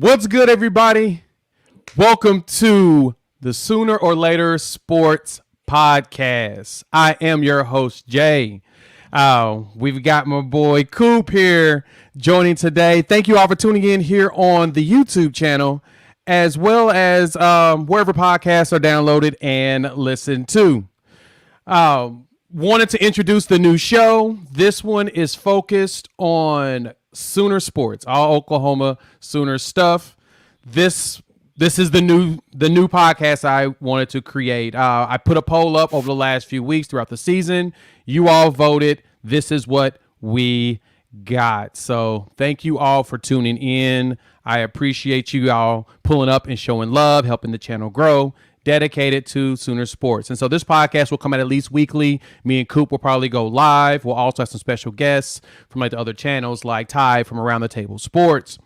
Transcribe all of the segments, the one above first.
What's good, everybody? Welcome to the Sooner or Later Sports Podcast. I am your host, Jay. We've got my boy Coop here joining today. Thank you all for tuning in here on the YouTube channel, as well as wherever podcasts are downloaded and listened to. Wanted to introduce the new show. This one is focused on Sooner sports, all Oklahoma Sooner stuff. This is the new podcast I wanted to create. I put a poll up over the last few weeks throughout the season. You all voted. This is what we got. So thank you all for tuning in. I appreciate you all pulling up and showing love, helping the channel grow. Dedicated to Sooner sports. And so this podcast will come out at least weekly. Me and Coop will probably go live. We'll also have some special guests from like the other channels, like Ty from Around the Table Sports,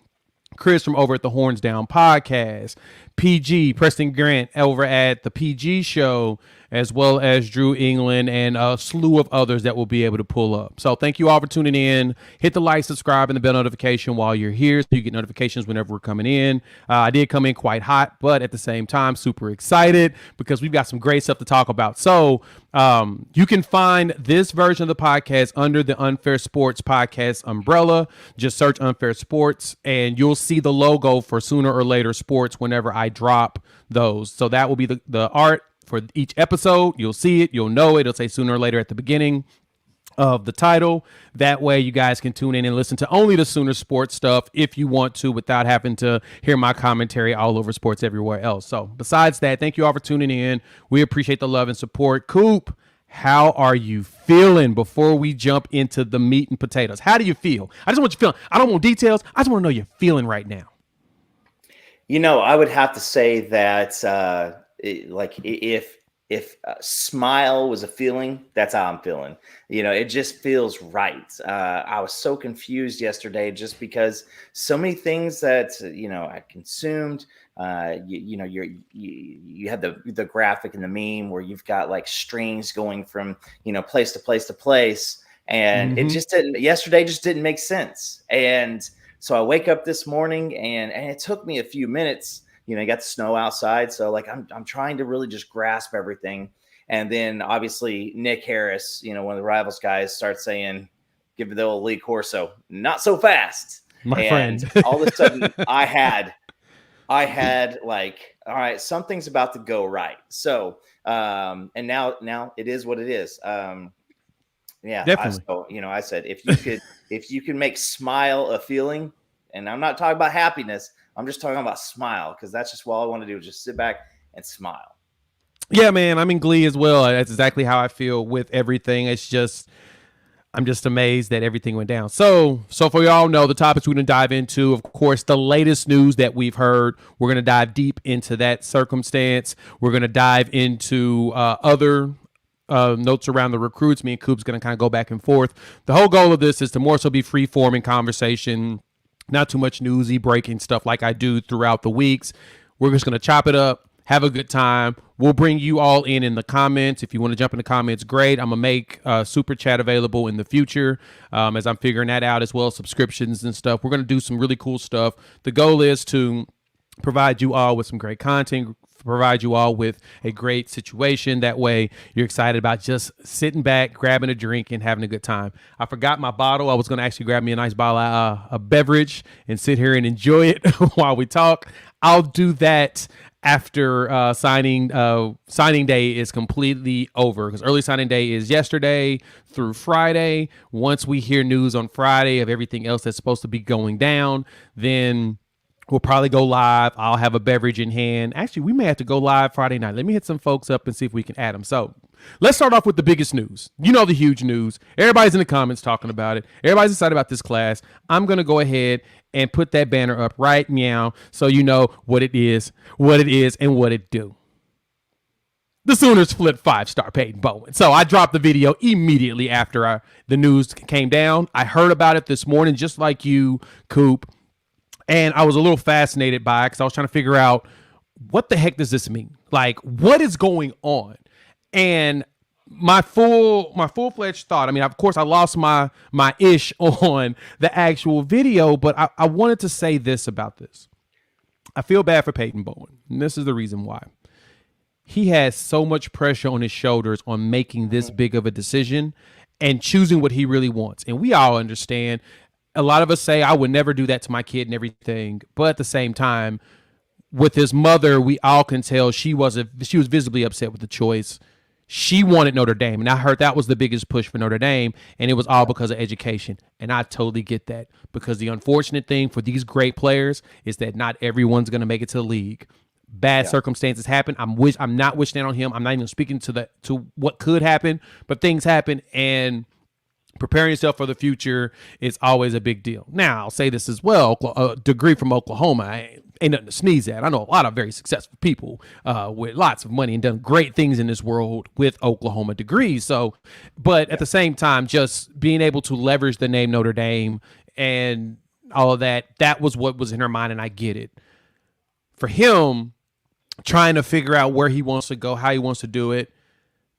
Chris from over at the Horns Down Podcast, PG, Preston Grant over at the PG Show, as well as Drew England and a slew of others that will be able to pull up. So thank you all for tuning in. Hit the like, subscribe, and the bell notification while you're here so you get notifications whenever we're coming in. I did come in quite hot, but at the same time, super excited because we've got some great stuff to talk about. So you can find this version of the podcast under the Unfair Sports Podcast umbrella. Just search Unfair Sports, and you'll see the logo for Sooner or Later Sports whenever I drop those. So that will be the art for each episode. You'll see it. You'll know it. It'll say Sooner or Later at the beginning of the title. That way you guys can tune in and listen to only the Sooner sports stuff if you want to, without having to hear my commentary all over sports everywhere else. So besides that, thank you all for tuning in. We appreciate the love and support. Coop, how are you feeling before we jump into the meat and potatoes? How do you feel? I just want you feeling. I don't want details. I just want to know you're feeling right now. You know, I would have to say that if smile was a feeling, that's how I'm feeling. You know, it just feels right. I was so confused yesterday just because so many things that, I consumed. You had the graphic and the meme where you've got like strings going from, place to place to place. And it just yesterday just didn't make sense. And so I wake up this morning and it took me a few minutes. You got the snow outside. So like, I'm trying to really just grasp everything. And then obviously Nick Harris, one of the Rivals guys, starts saying, give it the old Lee Corso, not so fast. My friend. All of a sudden I had like, all right, something's about to go right. So, and now it is what it is. Yeah, definitely. I said, if you can make smile a feeling, and I'm not talking about happiness, I'm just talking about smile, because that's just all I want to do is just sit back and smile. Yeah, man, I'm in glee as well. That's exactly how I feel with everything. I'm just amazed that everything went down. So for y'all know the topics we're going to dive into, of course, the latest news that we've heard. We're going to dive deep into that circumstance. We're going to dive into other notes around the recruits. Me and Coop's going to kind of go back and forth. The whole goal of this is to more so be free-forming conversation, not too much newsy breaking stuff like I do throughout the weeks. We're just going to chop it up, have a good time. We'll bring you all in the comments. If you want to jump in the comments, great. I'm going to make Super Chat available in the future as I'm figuring that out, as well as subscriptions and stuff. We're going to do some really cool stuff. The goal is to provide you all with some great content, provide you all with a great situation. That way you're excited about just sitting back, grabbing a drink, and having a good time. I forgot my bottle. I was going to actually grab me a nice bottle of a beverage and sit here and enjoy it while we talk. I'll do that after signing day is completely over, because early signing day is yesterday through Friday. Once we hear news on Friday of everything else that's supposed to be going down, then we'll probably go live. I'll have a beverage in hand. Actually, we may have to go live Friday night. Let me hit some folks up and see if we can add them. So let's start off with the biggest news. The huge news. Everybody's in the comments talking about it. Everybody's excited about this class. I'm going to go ahead and put that banner up right now so you know what it is, and what it do. The Sooners flipped 5-star Peyton Bowen. So I dropped the video immediately after the news came down. I heard about it this morning, just like you, Coop. And I was a little fascinated by it because I was trying to figure out, what the heck does this mean? Like, what is going on? And my full-fledged thought, I mean, of course, I lost my ish on the actual video, but I wanted to say this about this. I feel bad for Peyton Bowen. And this is the reason why. He has so much pressure on his shoulders on making this big of a decision and choosing what he really wants. And we all understand. A lot of us say, I would never do that to my kid and everything. But at the same time, with his mother, we all can tell she was visibly upset with the choice. She wanted Notre Dame, and I heard that was the biggest push for Notre Dame, and it was all because of education. And I totally get that, because the unfortunate thing for these great players is that not everyone's going to make it to the league. Bad circumstances happen. I'm not wishing that on him. I'm not even speaking to what could happen, but things happen, and preparing yourself for the future is always a big deal. Now, I'll say this as well. A degree from Oklahoma ain't nothing to sneeze at. I know a lot of very successful people with lots of money and done great things in this world with Oklahoma degrees. So, but at the same time, just being able to leverage the name Notre Dame and all of that, that was what was in her mind, and I get it. For him, trying to figure out where he wants to go, how he wants to do it,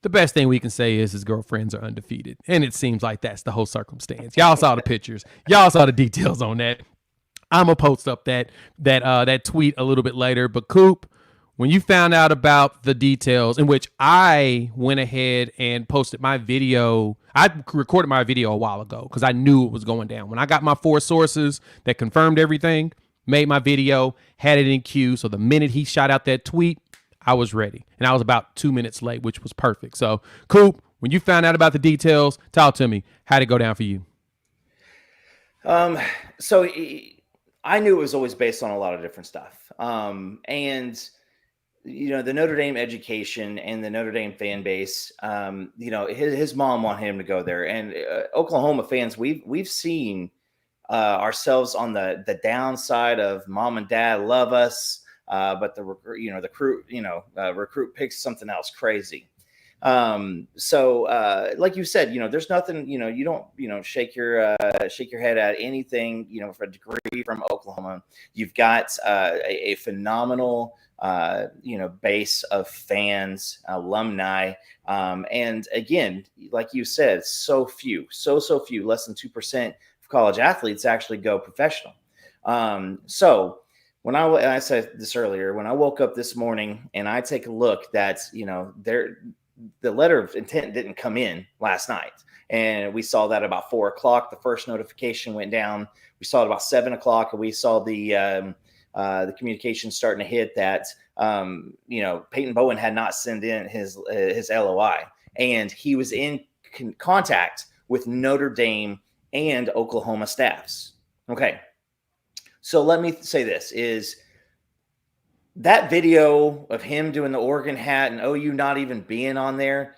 the best thing we can say is his girlfriends are undefeated. And it seems like that's the whole circumstance. Y'all saw the pictures. Y'all saw the details on that. I'm going to post up that tweet a little bit later. But Coop, when you found out about the details, in which I went ahead and posted my video, I recorded my video a while ago because I knew it was going down. When I got my 4 sources that confirmed everything, made my video, had it in queue. So the minute he shot out that tweet, I was ready. And I was about 2 minutes late, which was perfect. So, Coop, when you found out about the details, talk to me. How'd it go down for you? So I knew it was always based on a lot of different stuff. And, the Notre Dame education and the Notre Dame fan base, his mom wanted him to go there. And Oklahoma fans, we've seen ourselves on the downside of mom and dad love us. But the recruit picks something else crazy. So like you said, there's nothing, you don't, shake your head at anything, for a degree from Oklahoma. You've got a phenomenal, base of fans, alumni. And again, like you said, so few, less than 2% of college athletes actually go professional. So when I said this earlier, when I woke up this morning and I take a look, that the letter of intent didn't come in last night, and we saw that about 4:00. The first notification went down. We saw it about 7:00, and we saw the communication starting to hit that Peyton Bowen had not sent in his LOI, and he was in contact with Notre Dame and Oklahoma staffs. Okay. So let me say this, is that video of him doing the Oregon hat and OU not even being on there,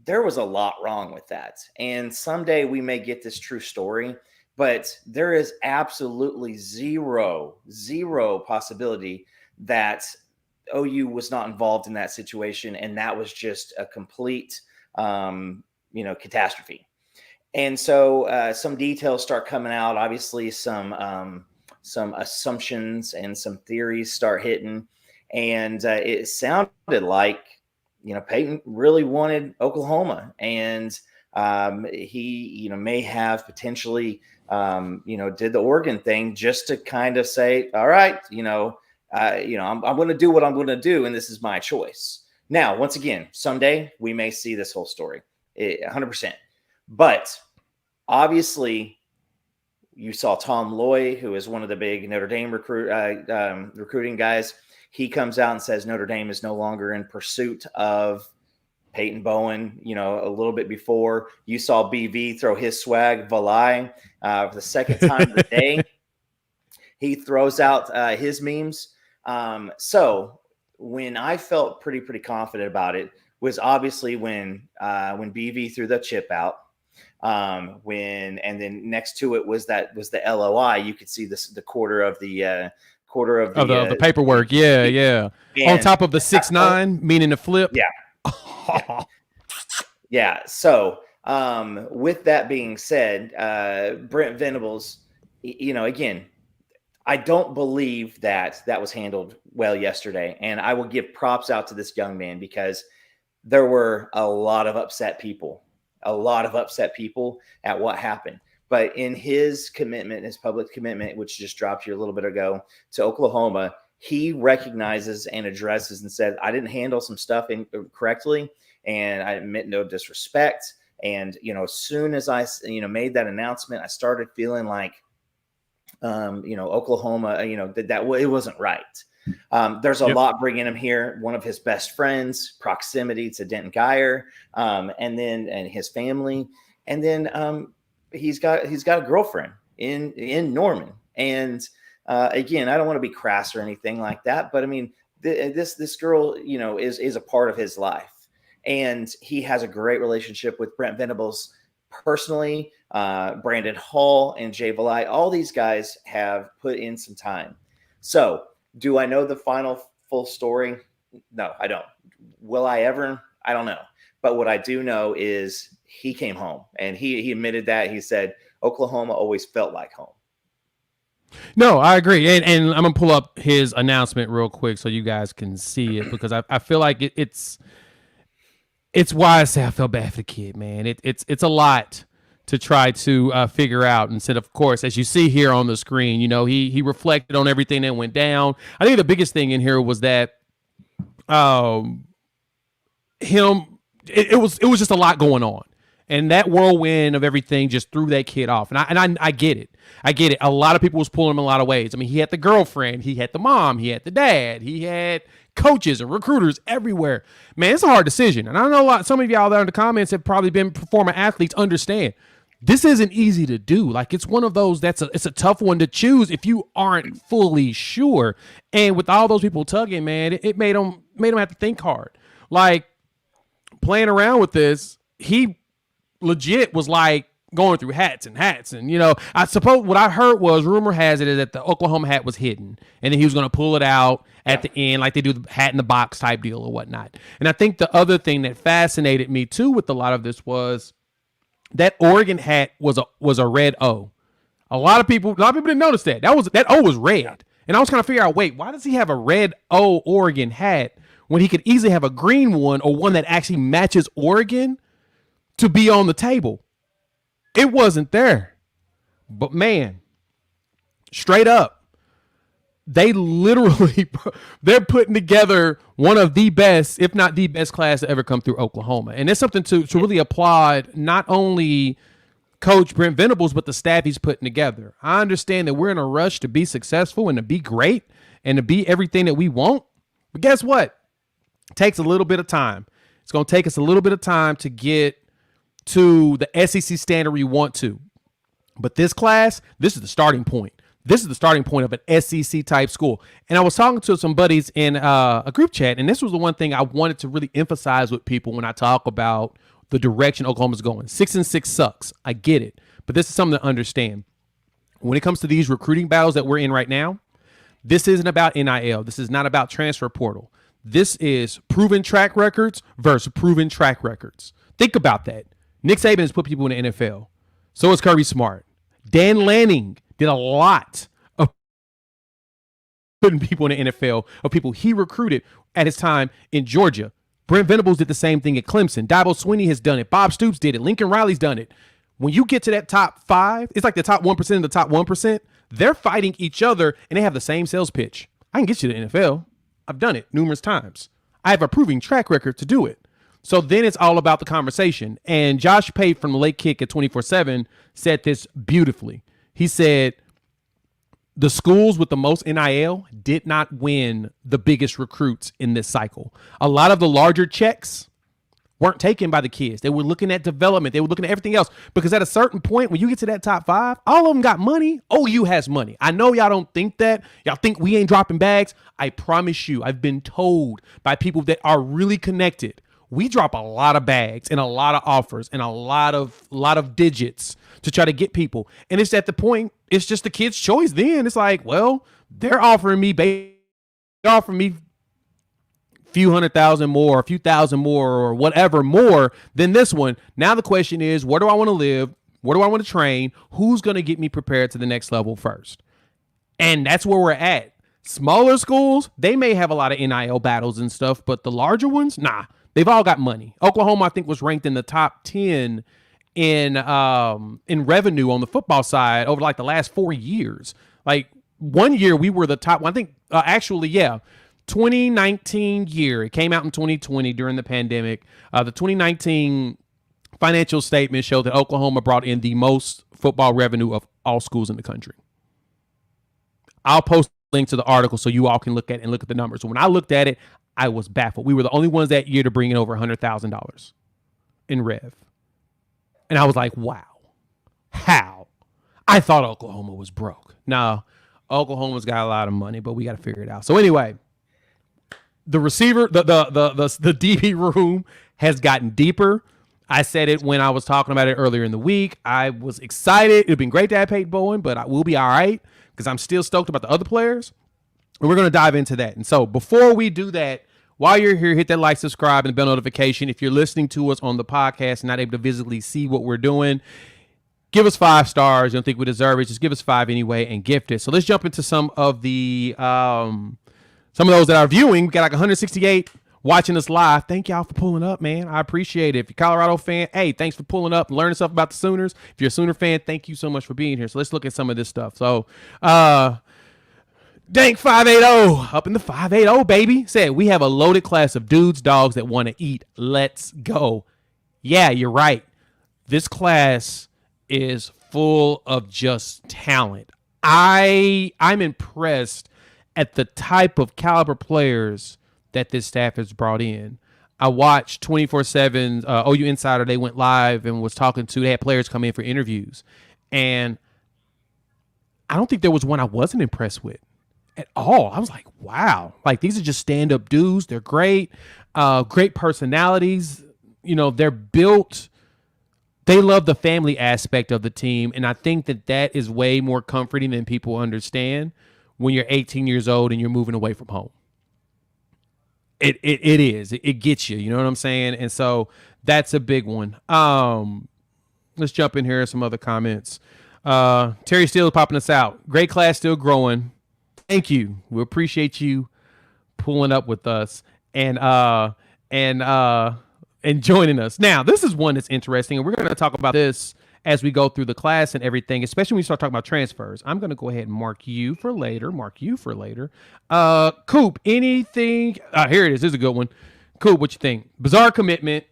there was a lot wrong with that. And someday we may get this true story, but there is absolutely zero possibility that OU was not involved in that situation. And that was just a complete, catastrophe. And so some details start coming out, obviously some assumptions and some theories start hitting. And it sounded like, Peyton really wanted Oklahoma, and he, may have potentially, did the Oregon thing just to kind of say, all right, I'm going to do what I'm going to do, and this is my choice. Now, once again, someday we may see this whole story 100%, but obviously, you saw Tom Loy, who is one of the big Notre Dame recruiting guys. He comes out and says Notre Dame is no longer in pursuit of Peyton Bowen. A little bit before, you saw BV throw his swag Valai for the second time of the day. He throws out his memes. So when I felt pretty confident about it was obviously when BV threw the chip out. And then next to it was the LOI. You could see the quarter of the paperwork. Yeah. On top of the 6'9", meaning the flip. Yeah. Yeah. So, with that being said, Brent Venables, again, I don't believe that was handled well yesterday. And I will give props out to this young man, because there were a lot of upset people at what happened. But in his commitment, his public commitment, which just dropped here a little bit ago to Oklahoma, he recognizes and addresses and said, I didn't handle some stuff correctly, and I admit no disrespect. And, as soon as I, made that announcement, I started feeling like, Oklahoma, that it wasn't right. There's a lot bringing him here. One of his best friends, proximity to Denton Geyer, and his family. And then he's got a girlfriend in Norman. And again, I don't want to be crass or anything like that, but I mean, this girl, is a part of his life, and he has a great relationship with Brent Venables personally. Brandon Hall and Jay Valai, all these guys have put in some time. So, do I know the final full story? No, I don't. Will I ever? I don't know. But what I do know is he came home, and he admitted that. He said Oklahoma always felt like home. No, I agree. And I'm going to pull up his announcement real quick so you guys can see it, because I feel like it's why I say I felt bad for the kid, man. It's a lot to try to figure out. Instead, of course, as you see here on the screen, he reflected on everything that went down. I think the biggest thing in here was that it was just a lot going on. And that whirlwind of everything just threw that kid off. And I get it. I get it. A lot of people was pulling him in a lot of ways. I mean, he had the girlfriend, he had the mom, he had the dad, he had coaches and recruiters everywhere. Man, it's a hard decision. And I know some of y'all there in the comments have probably been former athletes, understand this isn't easy to do. Like, it's one of those it's a tough one to choose if you aren't fully sure. And with all those people tugging, man, it made him have to think hard. Like, playing around with this, he legit was like going through hats. And I suppose what I heard was, rumor has it, is that the Oklahoma hat was hidden, and then he was going to pull it out at the end, like they do the hat in the box type deal or whatnot. And I think the other thing that fascinated me too with a lot of this was that Oregon hat was a red O. A lot of people didn't notice that. That O was red. And I was trying to figure out, wait, why does he have a red O Oregon hat when he could easily have a green one, or one that actually matches Oregon, to be on the table? It wasn't there. But man, straight up, they're putting together one of the best, if not the best class to ever come through Oklahoma. And it's something to really applaud, not only Coach Brent Venables, but the staff he's putting together. I understand that we're in a rush to be successful and to be great and to be everything that we want. But guess what? It takes a little bit of time. It's going to take us a little bit of time to get to the SEC standard we want to. But this class, this is the starting point. This is the starting point of an SEC type school. And I was talking to some buddies in a group chat, and this was the one thing I wanted to really emphasize with people when I talk about the direction Oklahoma's going. 6-6 sucks. I get it. But this is something to understand. When it comes to these recruiting battles that we're in right now, this isn't about NIL. This is not about transfer portal. This is proven track records versus proven track records. Think about that. Nick Saban has put people in the NFL. So is Kirby Smart. Dan Lanning did a lot of putting people in the NFL, of people he recruited at his time in Georgia. Brent Venables did the same thing at Clemson. Dabo Swinney has done it. Bob Stoops did it. Lincoln Riley's done it. When you get to that top 5, it's like the top 1% of the top 1%. They're fighting each other, and they have the same sales pitch. I can get you to the NFL. I've done it numerous times. I have a proven track record to do it. So then it's all about the conversation. And Josh Pate from the Late Kick at 24/7 said this beautifully. He said, the schools with the most NIL did not win the biggest recruits in this cycle. A lot of the larger checks weren't taken by the kids. They were looking at development. They were looking at everything else, because at a certain point, when you get to that top 5, all of them got money. OU has money. I know y'all don't think that. Y'all think we ain't dropping bags. I promise you, I've been told by people that are really connected, we drop a lot of bags and a lot of offers and a lot of digits to try to get people. And it's at the point, it's just the kid's choice then. It's like, well, they're offering me a few $100,000 more, a few thousand more, or whatever more than this one. Now the question is, where do I want to live? Where do I want to train? Who's going to get me prepared to the next level first? And that's where we're at. Smaller schools, they may have a lot of NIL battles and stuff, but the larger ones, nah. They've all got money. Oklahoma, I think, was ranked in the top 10 in revenue on the football side over like the last 4 years. Like, one year we were the top. I think actually, yeah, 2019 year. It came out in 2020 during the pandemic. The 2019 financial statement showed that Oklahoma brought in the most football revenue of all schools in the country. I'll post a link to the article so you all can look at the numbers. So when I looked at it, I was baffled. We were the only ones that year to bring in over $100,000 in rev, and I was like, wow, how? I thought Oklahoma was broke. No, Oklahoma's got a lot of money, but we got to figure it out. So anyway, the receiver, the DB room has gotten deeper. I said it when I was talking about it earlier in the week. I was excited. It'd been great to have Peyton Bowen, but we'll be all right because I'm still stoked about the other players. And we're going to dive into that. And so before we do that, while you're here, hit that like, subscribe, and bell notification. If you're listening to us on the podcast and not able to visibly see what we're doing, give us 5 stars. You don't think we deserve it, just give us 5 anyway and gift it. So let's jump into some of those that are viewing. We got like 168 watching us live. Thank y'all for pulling up, man. I appreciate it. If you're a Colorado fan, hey, thanks for pulling up and learning stuff about the Sooners. If you're a Sooner fan, thank you so much for being here. So let's look at some of this stuff. So Dank 580 up in the 580, baby. Said we have a loaded class of dudes, dogs that want to eat. Let's go. Yeah, you're right. This class is full of just talent. I'm impressed at the type of caliber players that this staff has brought in. I watched 24/7 OU Insider. They went live and was talking to. They had players come in for interviews, and I don't think there was one I wasn't impressed with at all. I was like, wow, like these are just stand-up dudes. They're great, great personalities. You know, they're built. They love the family aspect of the team, and I think that is way more comforting than people understand when you're 18 years old and you're moving away from home. It is. It gets you. You know what I'm saying? And so that's a big one. Let's jump in here. Some other comments. Terry Steele popping us out. Great class, still growing. Thank you. We appreciate you pulling up with us and joining us. Now, this is one that's interesting, and we're going to talk about this as we go through the class and everything, especially when we start talking about transfers. I'm going to go ahead and mark you for later. Coop, anything? Here it is. This is a good one. Coop, what you think? Bizarre commitment.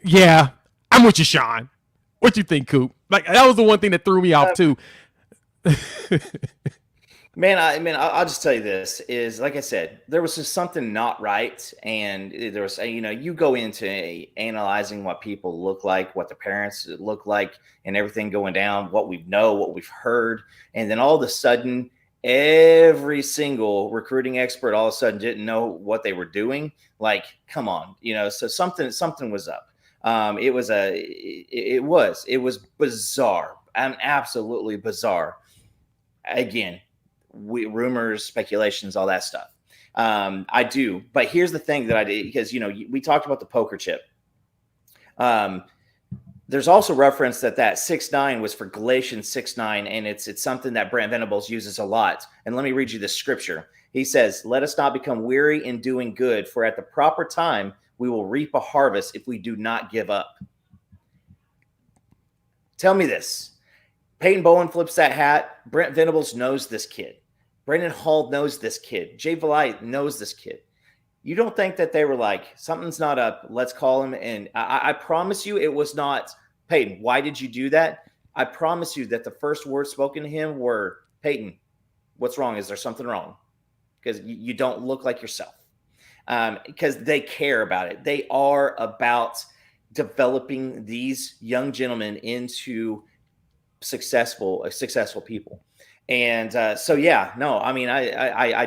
Yeah, I'm with you, Sean. What you think, Coop? Like, that was the one thing that threw me off, too. I'll just tell you this is, like I said, there was just something not right. And there was, you go into analyzing what people look like, what their parents look like, and everything going down, what we know, what we've heard. And then all of a sudden, every single recruiting expert all of a sudden didn't know what they were doing. Like, come on, so something was up. It was bizarre. Absolutely bizarre. Again, rumors, speculations, all that stuff. I do. But here's the thing that I did, because, we talked about the poker chip. There's also reference that 6:9 was for Galatians 6:9, and it's something that Brent Venables uses a lot. And let me read you this scripture. He says, "Let us not become weary in doing good, for at the proper time we will reap a harvest if we do not give up." Tell me this. Peyton Bowen flips that hat. Brent Venables knows this kid. Brendan Hall knows this kid. Jay Valai knows this kid. You don't think that they were like, something's not up, let's call him? And I promise you it was not, Peyton, why did you do that? I promise you that the first words spoken to him were, Peyton, what's wrong? Is there something wrong? Because you don't look like yourself. Because they care about it. They are about developing these young gentlemen into successful people. And I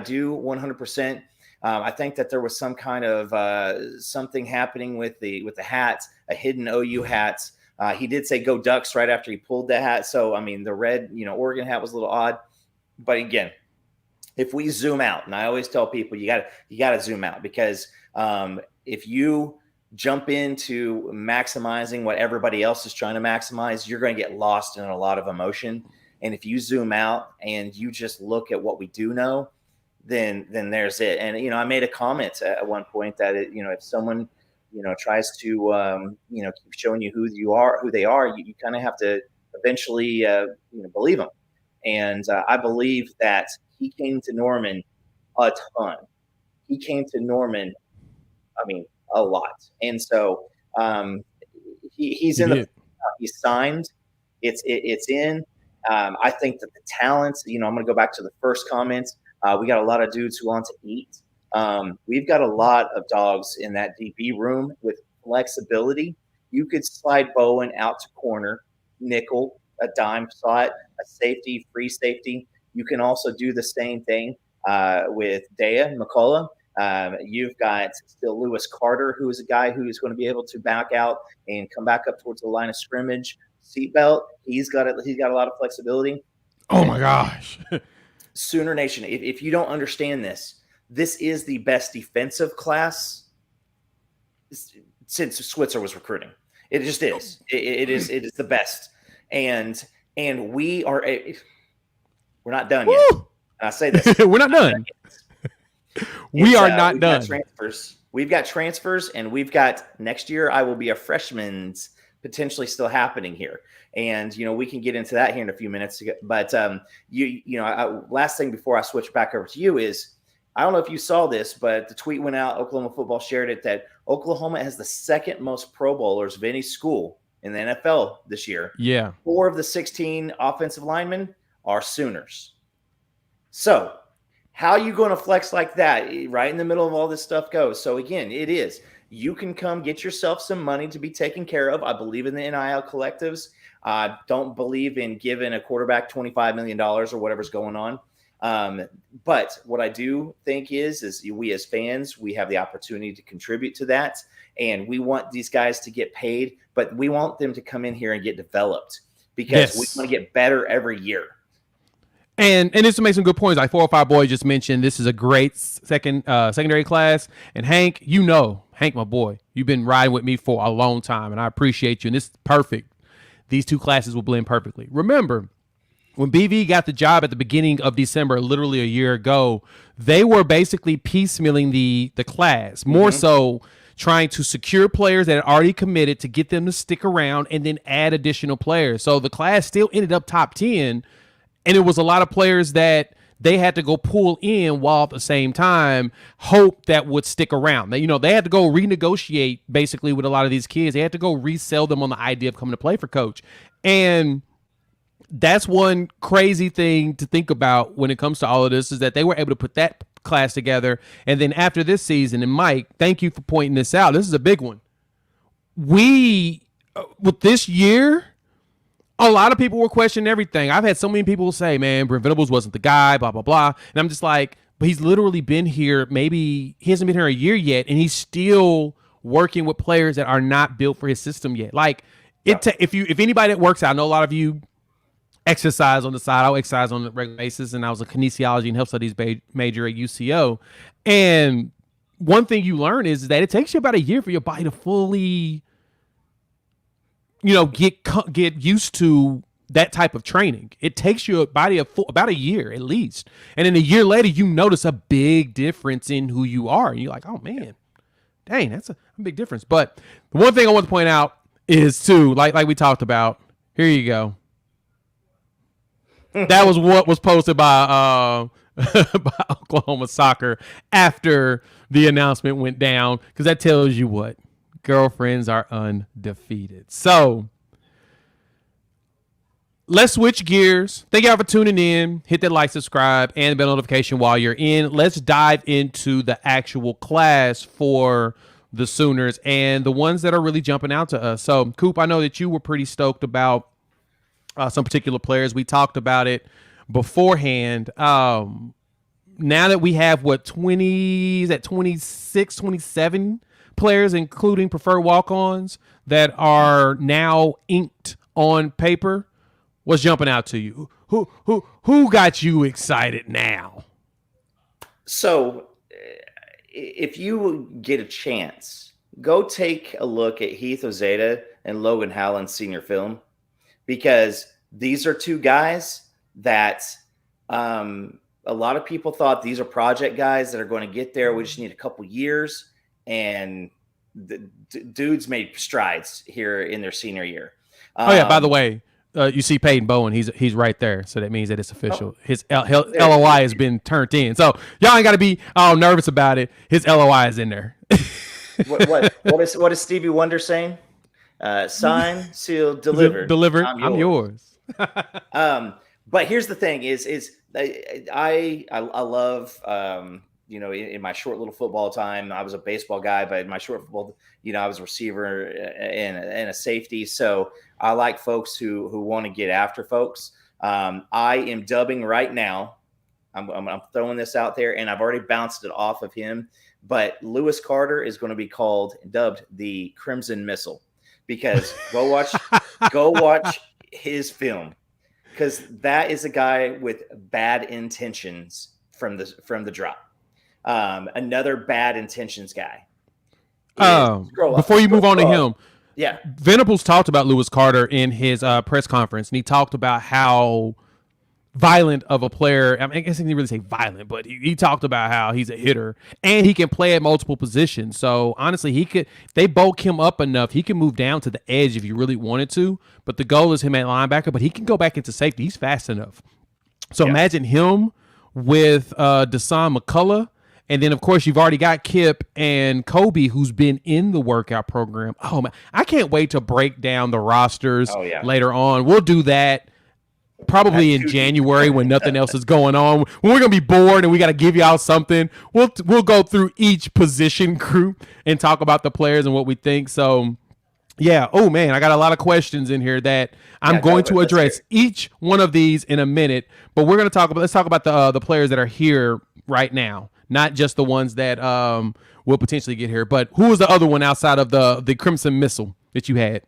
do 100%. I think that there was some kind of something happening with the hats, a hidden OU hats. He did say "Go Ducks" right after he pulled the hat. So the red, Oregon hat was a little odd. But again, if we zoom out, and I always tell people you got to zoom out, because if you jump into maximizing what everybody else is trying to maximize, you're going to get lost in a lot of emotion. And if you zoom out and you just look at what we do know, then there's it. And, I made a comment at one point that, if someone, tries to, keep showing you who they are, you kind of have to eventually, believe them. And I believe that he came to Norman a ton. He came to Norman, I mean, a lot. And so he's He in the did. he's signed. It's in. I think that the talent, I'm going to go back to the first comments. We got a lot of dudes who want to eat. We've got a lot of dogs in that DB room with flexibility. You could slide Bowen out to corner, nickel, a dime slot, a safety, free safety. You can also do the same thing with Dea McCullough. You've got still Lewis Carter, who is a guy who is going to be able to back out and come back up towards the line of scrimmage. Seatbelt, he's got a lot of flexibility. Oh my gosh. Sooner Nation, if you don't understand this is the best defensive class since Switzer was recruiting. It just is. It is the best. And we're not done yet. And I say this. We're not done. We are not done. We've got transfers, and we've got next year. I will be a freshman, potentially still happening here, and we can get into that here in a few minutes. But last thing before I switch back over to you is, I don't know if you saw this, but the tweet went out. Oklahoma football shared it that Oklahoma has the second most Pro Bowlers of any school in the NFL this year. Yeah, 4 of the 16 offensive linemen are Sooners. So, how are you going to flex like that right in the middle of all this stuff goes? So, again, it is. You can come get yourself some money to be taken care of. I believe in the NIL collectives. I don't believe in giving a quarterback $25 million or whatever's going on. But what I do think is we as fans, we have the opportunity to contribute to that. And we want these guys to get paid, but we want them to come in here and get developed because we want to get better every year. And this to make some good points. Like 405 Boy just mentioned, this is a great secondary class. And Hank, Hank, my boy, you've been riding with me for a long time, and I appreciate you. And this is perfect. These two classes will blend perfectly. Remember, when BV got the job at the beginning of December, literally a year ago, they were basically piecemealing the class, more so trying to secure players that had already committed to get them to stick around and then add additional players. So the class still ended up top 10. And it was a lot of players that they had to go pull in while at the same time hope that would stick around. They had to go renegotiate basically with a lot of these kids. They had to go resell them on the idea of coming to play for coach. And that's one crazy thing to think about when it comes to all of this is that they were able to put that class together. And then after this season, and Mike, thank you for pointing this out. This is a big one. With this year, a lot of people were questioning everything. I've had so many people say, man, Brent Venables wasn't the guy, blah, blah, blah. And I'm just like, but he's literally been here. Maybe he hasn't been here a year yet, and he's still working with players that are not built for his system yet. Like, if anybody that works out, I know a lot of you exercise on the side. I'll exercise on a regular basis, and I was a kinesiology and health studies major at UCO. And one thing you learn is that it takes you about a year for your body to fully get used to that type of training. It takes your body about a year at least. And then a year later, you notice a big difference in who you are. And you're like, oh, man, dang, that's a big difference. But the one thing I want to point out is, too, like we talked about, here you go. That was what was posted by Oklahoma Soccer after the announcement went down, because that tells you what? Girlfriends are undefeated. So let's switch gears. Thank y'all for tuning in. Hit that like, subscribe, and the bell notification while you're in. Let's dive into the actual class for the Sooners and the ones that are really jumping out to us. So, Coop, I know that you were pretty stoked about some particular players. We talked about it beforehand. Now that we have 26, 27 players, including preferred walk-ons, that are now inked on paper, what's jumping out to you? Who got you excited now? So, if you get a chance, go take a look at Heath Ozeta and Logan Howland's senior film, because these are two guys that a lot of people thought these are project guys that are going to get there. We just need a couple years. And the dudes made strides here in their senior year. By the way, you see Peyton Bowen. He's right there, so that means that it's official. Oh, His LOI has been turned in, so y'all ain't got to be nervous about it. His LOI is in there. What is Stevie Wonder saying? Signed, sealed, delivered. Delivered. I'm yours. But here's the thing: is I love in my short little football time, I was a baseball guy, but in my short football, I was a receiver and a safety. So I like folks who want to get after folks. I am dubbing right now. I'm throwing this out there, and I've already bounced it off of him. But Lewis Carter is going to be dubbed the Crimson Missile, because go watch his film, because that is a guy with bad intentions from the drop. Another bad intentions guy. Before you move on to him, yeah, Venables talked about Lewis Carter in his press conference, and he talked about how violent of a player. I guess he didn't really say violent, but he talked about how he's a hitter and he can play at multiple positions. So honestly, they bulk him up enough, he can move down to the edge if you really wanted to. But the goal is him at linebacker, but he can go back into safety. He's fast enough. So imagine him with Deshaun McCullough. And then, of course, you've already got Kip and Kobe, who's been in the workout program. Oh, man, I can't wait to break down the rosters later on. We'll do that probably in January when nothing else is going on. When we're going to be bored and we got to give y'all something, we'll go through each position group and talk about the players and what we think. So, yeah. Oh, man, I got a lot of questions in here that I'm going to address each one of these in a minute. But let's talk about the players that are here right now. Not just the ones that will potentially get here, but who was the other one outside of the Crimson Missile that you had?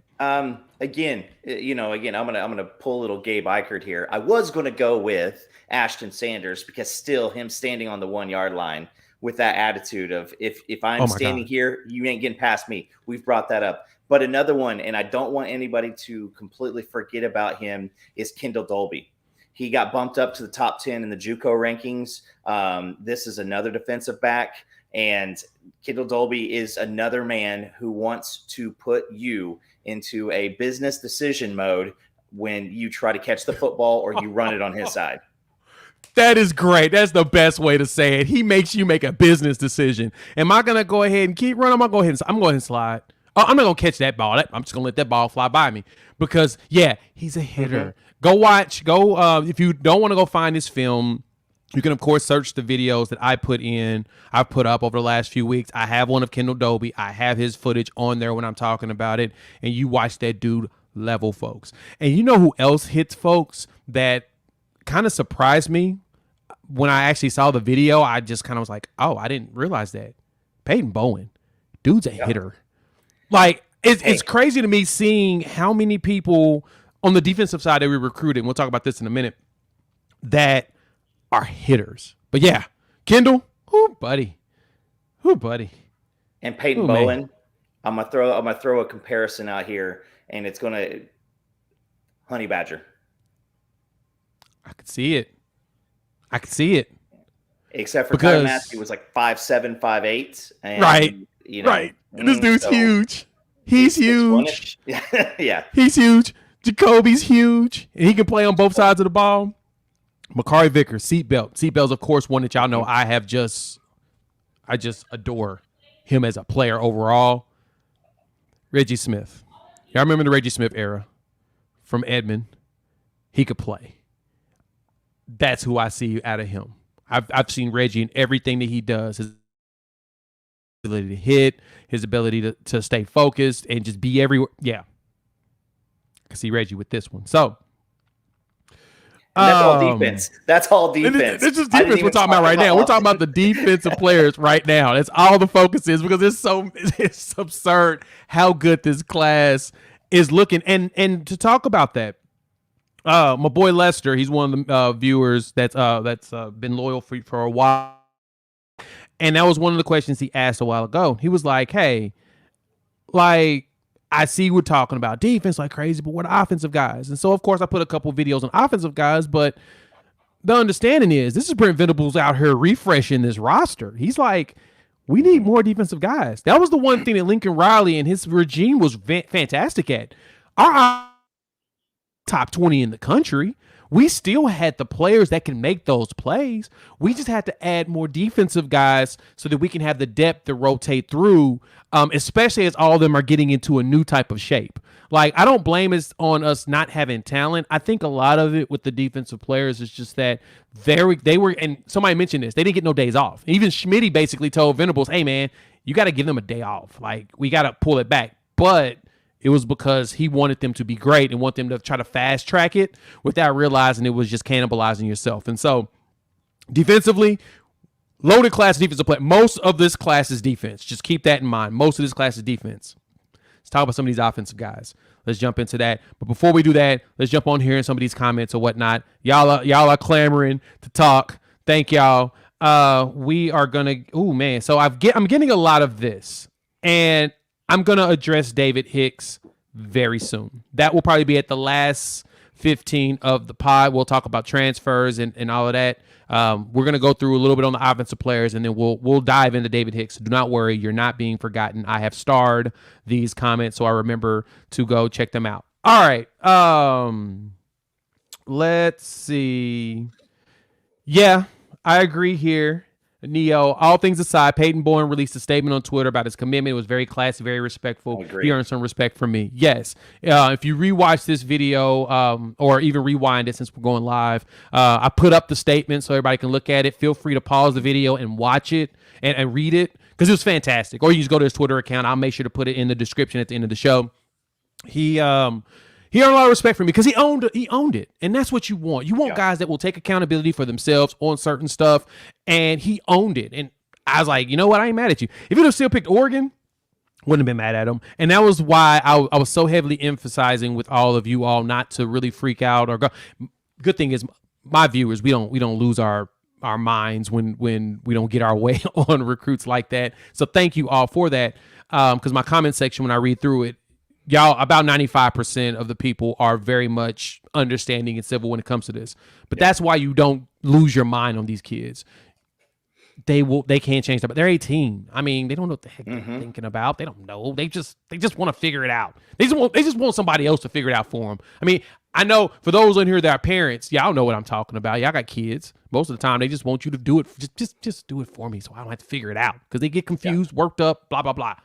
Again, I'm gonna pull a little Gabe Eichert here. I was gonna go with Ashton Sanders, because still him standing on the 1 yard line with that attitude of if I'm standing here, you ain't getting past me. We've brought that up. But another one, and I don't want anybody to completely forget about him, is Kendall Dolby. He got bumped up to the top 10 in the JUCO rankings. This is another defensive back, and Kendall Dolby is another man who wants to put you into a business decision mode when you try to catch the football or you run it on his side. That is great. That's the best way to say it. He makes you make a business decision. Am I going to go ahead and keep running? I'm going to go ahead and slide. I'm not going to catch that ball. I'm just going to let that ball fly by me because, he's a hitter. Mm-hmm. If you don't want to go find his film, you can, of course, search the videos that I've put up over the last few weeks. I have one of Kendall Dolby. I have his footage on there when I'm talking about it. And you watch that dude level folks. And you know who else hits folks that kind of surprised me when I actually saw the video? I just kind of was like, oh, I didn't realize that. Peyton Bowen. Dude's a hitter. Like, it's crazy to me seeing how many people on the defensive side that we recruited, and we'll talk about this in a minute, that are hitters. But yeah, Kendall, buddy. And Peyton Bowen, man. I'm gonna throw a comparison out here, and it's gonna Honey Badger. I could see it. Except for Tyler Massey was like 5'7", 5'8", and right. And this dude's huge. He's huge. Yeah. He's huge. Jacoby's huge, and he can play on both sides of the ball. Makari Vickers, seatbelt. Seatbelt's, of course, one that y'all know I just adore him as a player overall. Reggie Smith. Y'all remember the Reggie Smith era from Edmond? He could play. That's who I see out of him. I've seen Reggie in everything that he does. His ability to hit, his ability to stay focused and just be everywhere. Yeah. I see Reggie with this one. So that's all defense. That's all defense. It's just defense we're talking about right now. We're talking about the defensive players right now. That's all the focus is, because it's absurd how good this class is looking. And to talk about that, my boy Lester, he's one of the viewers that's been loyal for a while. And that was one of the questions he asked a while ago. He was like, hey, I see we're talking about defense like crazy, but what are offensive guys? And so, of course, I put a couple videos on offensive guys, but the understanding is this is Brent Venables out here refreshing this roster. He's like, we need more defensive guys. That was the one thing that Lincoln Riley and his regime was fantastic at. Our top 20 in the country. We still had the players that can make those plays. We just had to add more defensive guys so that we can have the depth to rotate through, especially as all of them are getting into a new type of shape. Like, I don't blame it on us not having talent. I think a lot of it with the defensive players is just that they were, and somebody mentioned this, they didn't get no days off. Even Schmitty basically told Venables, hey, man, you got to give them a day off. Like, we got to pull it back. But it was because he wanted them to be great and want them to try to fast track it without realizing it was just cannibalizing yourself. And so defensively, loaded class defensive play. Most of this class is defense. Just keep that in mind. Most of this class is defense. Let's talk about some of these offensive guys. Let's jump into that. But before we do that, let's jump on here in some of these comments or whatnot. Y'all are clamoring to talk. Thank y'all. We are gonna. Oh man. So I'm getting a lot of this, and I'm going to address David Hicks very soon. That will probably be at the last 15 of the pod. We'll talk about transfers and all of that. We're going to go through a little bit on the offensive players, and then we'll dive into David Hicks. Do not worry. You're not being forgotten. I have starred these comments, so I remember to go check them out. All right. Let's see. Yeah, I agree here. Neo, all things aside, Peyton Bowen released a statement on Twitter about his commitment. It was very classy, very respectful. He earned some respect from me. Yes. If you rewatch this video or even rewind it since we're going live, I put up the statement so everybody can look at it. Feel free to pause the video and watch it and read it because it was fantastic. Or you just go to his Twitter account. I'll make sure to put it in the description at the end of the show. He earned a lot of respect from me because he owned it. And that's what you want. You want guys that will take accountability for themselves on certain stuff. And he owned it. And I was like, you know what? I ain't mad at you. If you'd have still picked Oregon, wouldn't have been mad at him. And that was why I was so heavily emphasizing with all of you all not to really freak out or go. Good thing is my viewers, we don't lose our minds when we don't get our way on recruits like that. So thank you all for that. Because my comment section, when I read through it, y'all, about 95% of the people are very much understanding and civil when it comes to this. But that's why you don't lose your mind on these kids. They can't change that, but they're 18. I mean, they don't know what the heck they're thinking about. They don't know. They just want to figure it out. They just want somebody else to figure it out for them. I mean, I know for those in here that are parents, y'all know what I'm talking about. Y'all got kids. Most of the time, they just want you to do it. Just do it for me so I don't have to figure it out because they get confused, worked up, blah, blah, blah.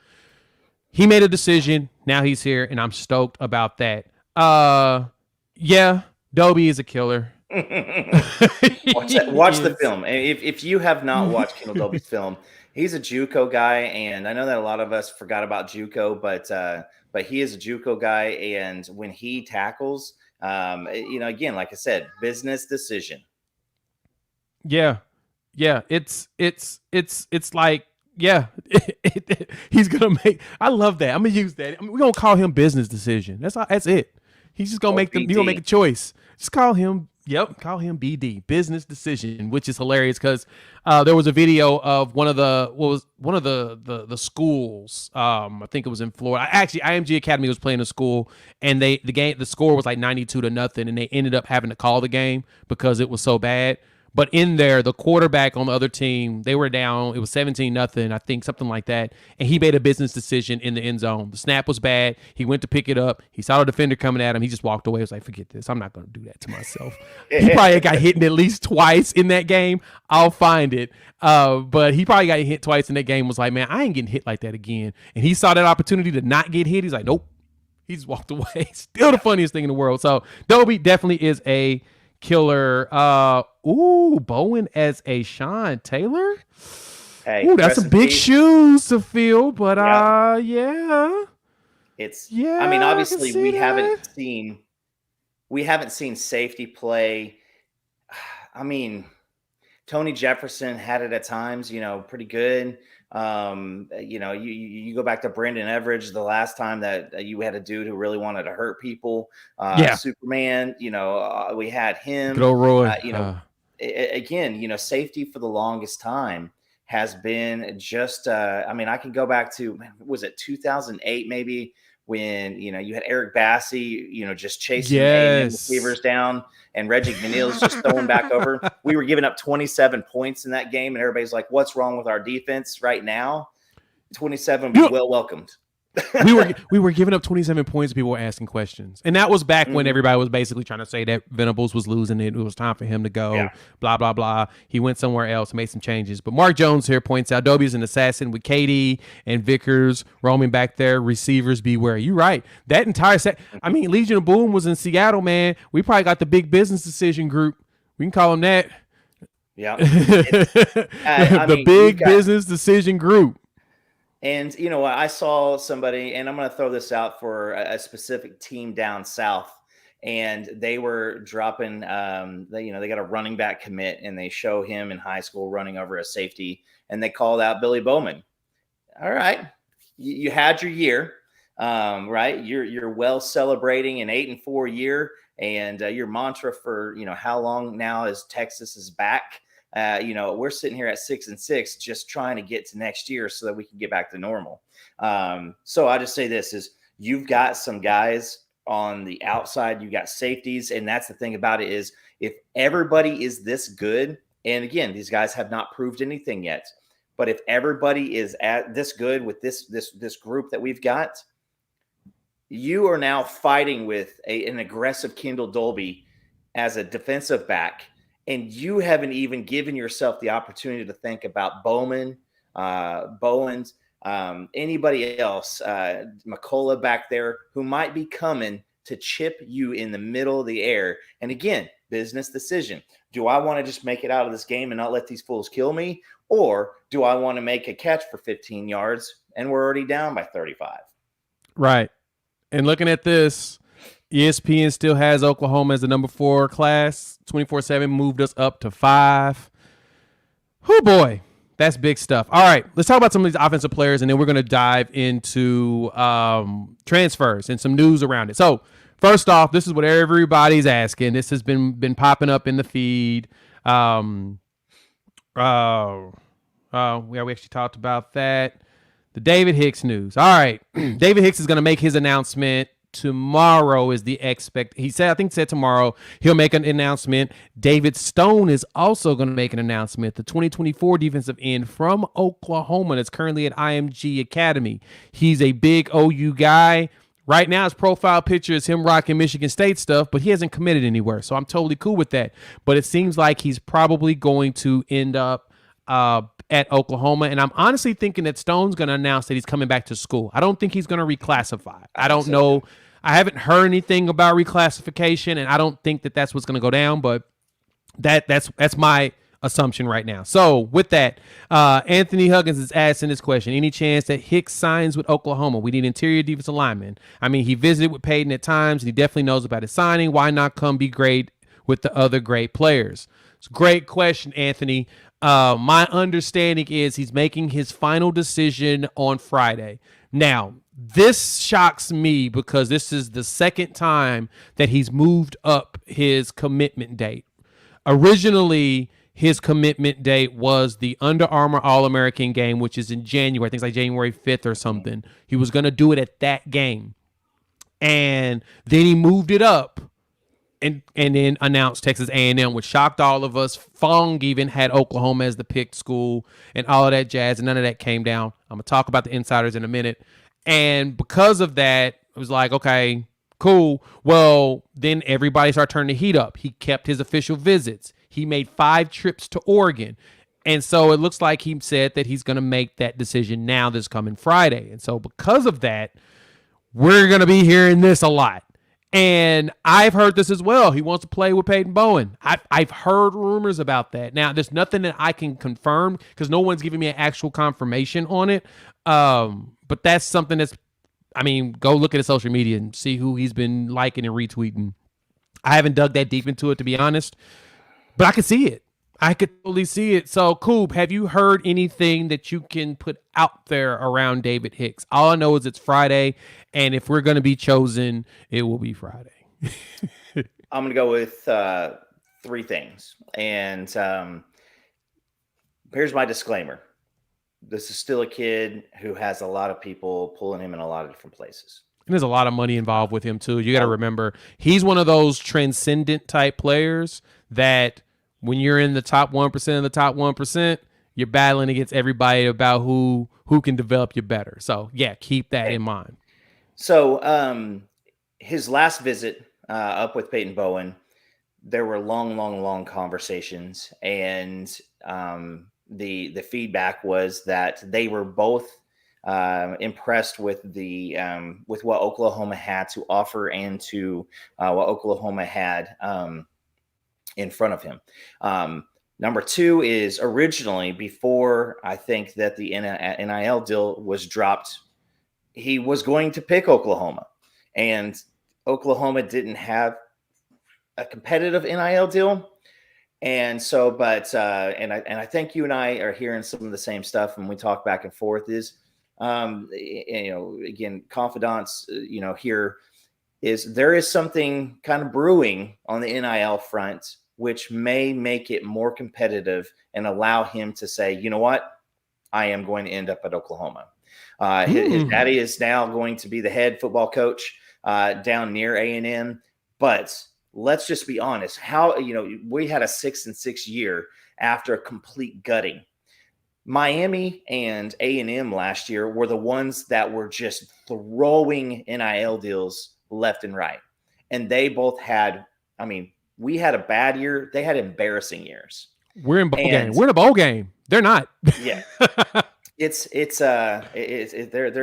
He made a decision. Now he's here, and I'm stoked about that. Yeah, Dobie is a killer. Watch the film. If you have not watched Kendall Dobie's film, he's a JUCO guy, and I know that a lot of us forgot about JUCO, but he is a JUCO guy, and when he tackles, again, like I said, business decision. Yeah, it's like. Yeah, he's gonna make. I love that. I'm gonna use that. We're gonna call him business decision. That's it. He's just gonna He's gonna make a choice. Just call him. Yep, call him BD, business decision, which is hilarious because there was a video of one of the schools. I think it was in Florida. Actually, IMG Academy was playing a school, and the score was like 92-0, and they ended up having to call the game because it was so bad. But in there, the quarterback on the other team, they were down. It was 17-0, I think, something like that. And he made a business decision in the end zone. The snap was bad. He went to pick it up. He saw the defender coming at him. He just walked away. He was like, forget this. I'm not going to do that to myself. He probably got hit at least twice in that game. I'll find it. But he probably got hit twice in that game. Was like, man, I ain't getting hit like that again. And he saw that opportunity to not get hit. He's like, nope. He just walked away. Still the funniest thing in the world. So Dobie definitely is a killer. Bowen as a Sean Taylor. Hey, that's some big shoes to fill, but yeah. I mean, obviously we haven't seen safety play. I mean, Tony Jefferson had it at times, pretty good. You go back to Brendan Everidge, the last time that you had a dude who really wanted to hurt people. Superman, we had him. Good old Roy. Again, safety for the longest time has been just, I can go back to, was it 2008 maybe, when, you had Eric Bassey, just chasing receivers down, and Reggie McNeil's just throwing back over. We were giving up 27 points in that game, and everybody's like, what's wrong with our defense right now? 27 was well welcomed. we were giving up 27 points. People were asking questions, and that was back when everybody was basically trying to say that Venables was losing it. It was time for him to go. Yeah. Blah blah blah. He went somewhere else, made some changes. But Mark Jones here points out Dobie's an assassin with KD and Vickers roaming back there. Receivers beware. You right. That entire set. I mean, Legion of Boom was in Seattle, man. We probably got the big business decision group. We can call them that. Yeah. The big business decision group. And you know what? I saw somebody, and I'm going to throw this out for a specific team down south, and they were dropping. They got a running back commit, and they show him in high school running over a safety, and they called out Billy Bowman. All right, you had your year, right? You're well celebrating an 8-4 year, and your mantra for how long now is Texas is back. We're sitting here at 6-6, just trying to get to next year so that we can get back to normal. So I just say this is you've got some guys on the outside, you got safeties. And that's the thing about it is if everybody is this good, and again, these guys have not proved anything yet, but if everybody is at this good with this group that we've got, you are now fighting with an aggressive Kendall Dolby as a defensive back. And you haven't even given yourself the opportunity to think about Bowens, anybody else, McCullough back there, who might be coming to chip you in the middle of the air. And again, business decision. Do I want to just make it out of this game and not let these fools kill me? Or do I want to make a catch for 15 yards and we're already down by 35? Right. And looking at this, ESPN still has Oklahoma as the number 4 class. 24/7 moved us up to 5. Oh boy, that's big stuff. All right, let's talk about some of these offensive players, and then we're going to dive into transfers and some news around it. So first off, this is what everybody's asking. This has been popping up in the feed. Yeah, we actually talked about that. The David Hicks news. All right, David Hicks is going to make his announcement tomorrow is the he said tomorrow he'll make an announcement. David Stone is also going to make an announcement. The 2024 defensive end from Oklahoma that's currently at IMG Academy. He's a big OU guy. Right now his profile picture is him rocking Michigan State stuff, but he hasn't committed anywhere. So I'm totally cool with that. But it seems like he's probably going to end up at Oklahoma. And I'm honestly thinking that Stone's going to announce that he's coming back to school. I don't think he's going to reclassify. I don't know. I haven't heard anything about reclassification, and I don't think that that's what's going to go down, but that's my assumption right now. So with that, Anthony Huggins is asking this question. Any chance that Hicks signs with Oklahoma? We need interior defensive linemen. I mean, he visited with Peyton at times, and he definitely knows about his signing. Why not come be great with the other great players? It's a great question, Anthony. My understanding is he's making his final decision on Friday. Now, this shocks me because this is the second time that he's moved up his commitment date. Originally, his commitment date was the Under Armour All-American game, which is in January. I think it's like January 5th or something. He was going to do it at that game. And then he moved it up and then announced Texas A&M, which shocked all of us. Fong even had Oklahoma as the picked school and all of that jazz, and none of that came down. I'm going to talk about the insiders in a minute. And because of that, it was like, okay, cool. Well, then everybody started turning the heat up. He kept his official visits. He made 5 trips to Oregon. And so it looks like he said that he's going to make that decision now this coming Friday. And so because of that, we're going to be hearing this a lot. And I've heard this as well. He wants to play with Peyton Bowen. I've heard rumors about that. Now, there's nothing that I can confirm because no one's giving me an actual confirmation on it. But that's something go look at his social media and see who he's been liking and retweeting. I haven't dug that deep into it, to be honest, but I could see it. I could totally see it. So, Coop, have you heard anything that you can put out there around David Hicks? All I know is it's Friday, and if we're going to be chosen, it will be Friday. I'm going to go with 3 things. And here's my disclaimer. This is still a kid who has a lot of people pulling him in a lot of different places. And there's a lot of money involved with him, too. You got to remember, he's one of those transcendent type players that when you're in the top 1% of the top 1%, you're battling against everybody about who can develop you better. So yeah, keep that in mind. So his last visit up with Peyton Bowen, there were long conversations, and the feedback was that they were both impressed with with what Oklahoma had to offer and to what Oklahoma had in front of him. Number two is originally, before I think that the NIL deal was dropped, he was going to pick Oklahoma, and Oklahoma didn't have a competitive NIL deal. And so, and I think you and I are hearing some of the same stuff when we talk back and forth is, again, confidants, here is there is something kind of brewing on the NIL front, which may make it more competitive and allow him to say, you know what, I am going to end up at Oklahoma. His daddy is now going to be the head football coach down near A&M, but let's just be honest. We had a 6-6 year after a complete gutting. Miami and A&M last year were the ones that were just throwing NIL deals left and right. And they both had, we had a bad year. They had embarrassing years. We're in bowl game. We're in a bowl game. They're not. Yeah. They're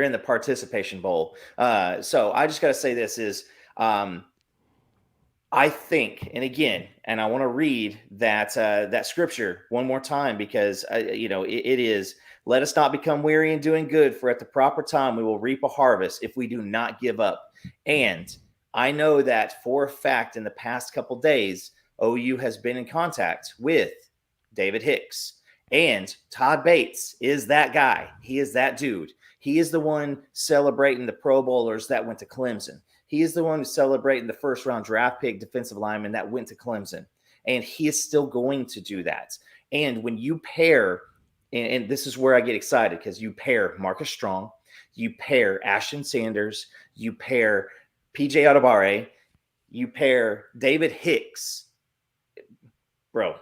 in the participation bowl. So I just got to say this is, I think, and again, and I want to read that scripture one more time because it is, let us not become weary in doing good, for at the proper time we will reap a harvest if we do not give up. And I know that for a fact in the past couple days, OU has been in contact with David Hicks, and Todd Bates is that guy. He is that dude. He is the one celebrating the Pro Bowlers that went to Clemson. He is the one who's celebrating the first-round draft pick defensive lineman that went to Clemson. And he is still going to do that. And when you pair, and this is where I get excited, because you pair Marcus Strong, you pair Ashton Sanders, you pair PJ Adebawore, you pair David Hicks, bro,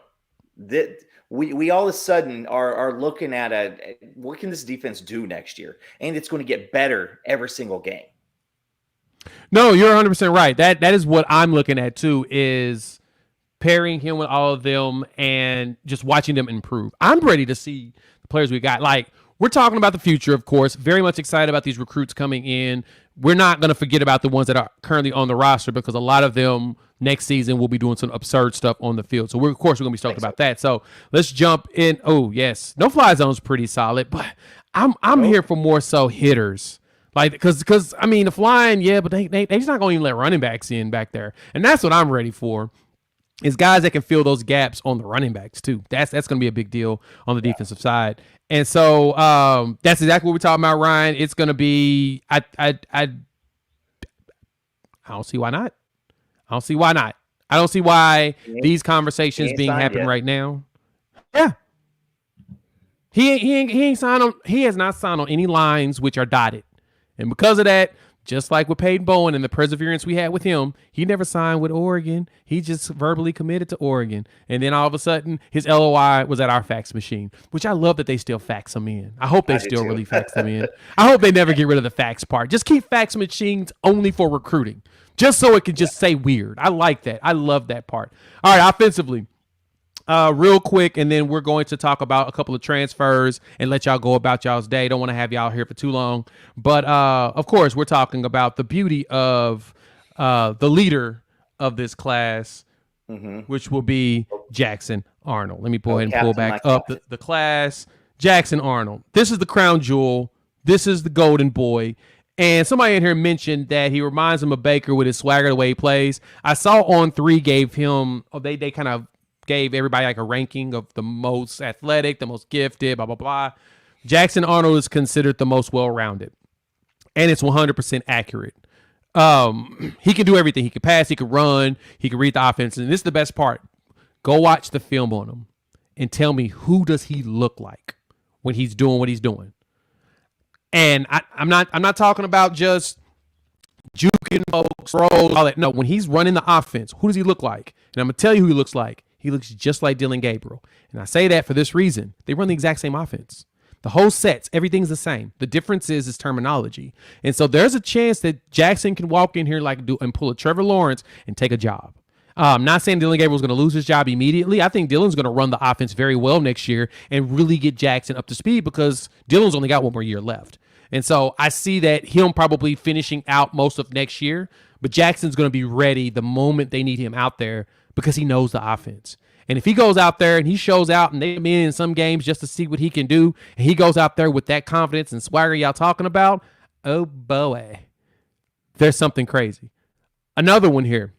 we all of a sudden are looking at what can this defense do next year? And it's going to get better every single game. No, you're 100% right. That is what I'm looking at too, is pairing him with all of them and just watching them improve. I'm ready to see the players we got. Like, we're talking about the future, of course. Very much excited about these recruits coming in. We're not going to forget about the ones that are currently on the roster, because a lot of them next season will be doing some absurd stuff on the field. So we're going to be talking about that. So let's jump in. Oh, yes. No fly zone's pretty solid, but I'm here for more so hitters. Like, because the flying, yeah, but they just not going to even let running backs in back there. And that's what I'm ready for, is guys that can fill those gaps on the running backs too. That's going to be a big deal on the defensive side. And so that's exactly what we're talking about, Ryan. It's going to be, I don't see why not. I don't see why these conversations being happening right now. Yeah. He ain't signed on. He has not signed on any lines which are dotted. And because of that, just like with Peyton Bowen and the perseverance we had with him, he never signed with Oregon. He just verbally committed to Oregon. And then all of a sudden, his LOI was at our fax machine, which I love that they still fax them in. I hope they still really fax them in. I hope they never get rid of the fax part. Just keep fax machines only for recruiting, just so it can just say weird. I like that. I love that part. All right, offensively. Real quick, and then we're going to talk about a couple of transfers and let y'all go about y'all's day. Don't want to have y'all here for too long. But, of course, we're talking about the beauty of the leader of this class, which will be Jackson Arnold. Let me go ahead and pull back up the class. Jackson Arnold. This is the crown jewel. This is the golden boy. And somebody in here mentioned that he reminds him of Baker with his swagger, the way he plays. I saw On3 gave him, they kind of gave everybody like a ranking of the most athletic, the most gifted, blah, blah, blah. Jackson Arnold is considered the most well-rounded, and it's 100% accurate. He can do everything. He can pass, he can run, he can read the offense. And this is the best part. Go watch the film on him and tell me, who does he look like when he's doing what he's doing? And I'm not talking about just juking folks, rolls, all that. No, when he's running the offense, who does he look like? And I'm going to tell you who he looks like. he looks just like Dylan Gabriel. And I say that for this reason. They run the exact same offense. The whole sets, everything's the same. The difference is terminology. And so there's a chance that Jackson can walk in here and pull a Trevor Lawrence and take a job. I'm not saying Dylan Gabriel's going to lose his job immediately. I think Dylan's going to run the offense very well next year and really get Jackson up to speed because Dylan's only got one more year left. And so I see that him probably finishing out most of next year, but Jackson's going to be ready the moment they need him out there because he knows the offense. And if he goes out there and he shows out and they come in some games just to see what he can do, and he goes out there with that confidence and swagger y'all talking about, oh boy, there's something crazy. Another one here.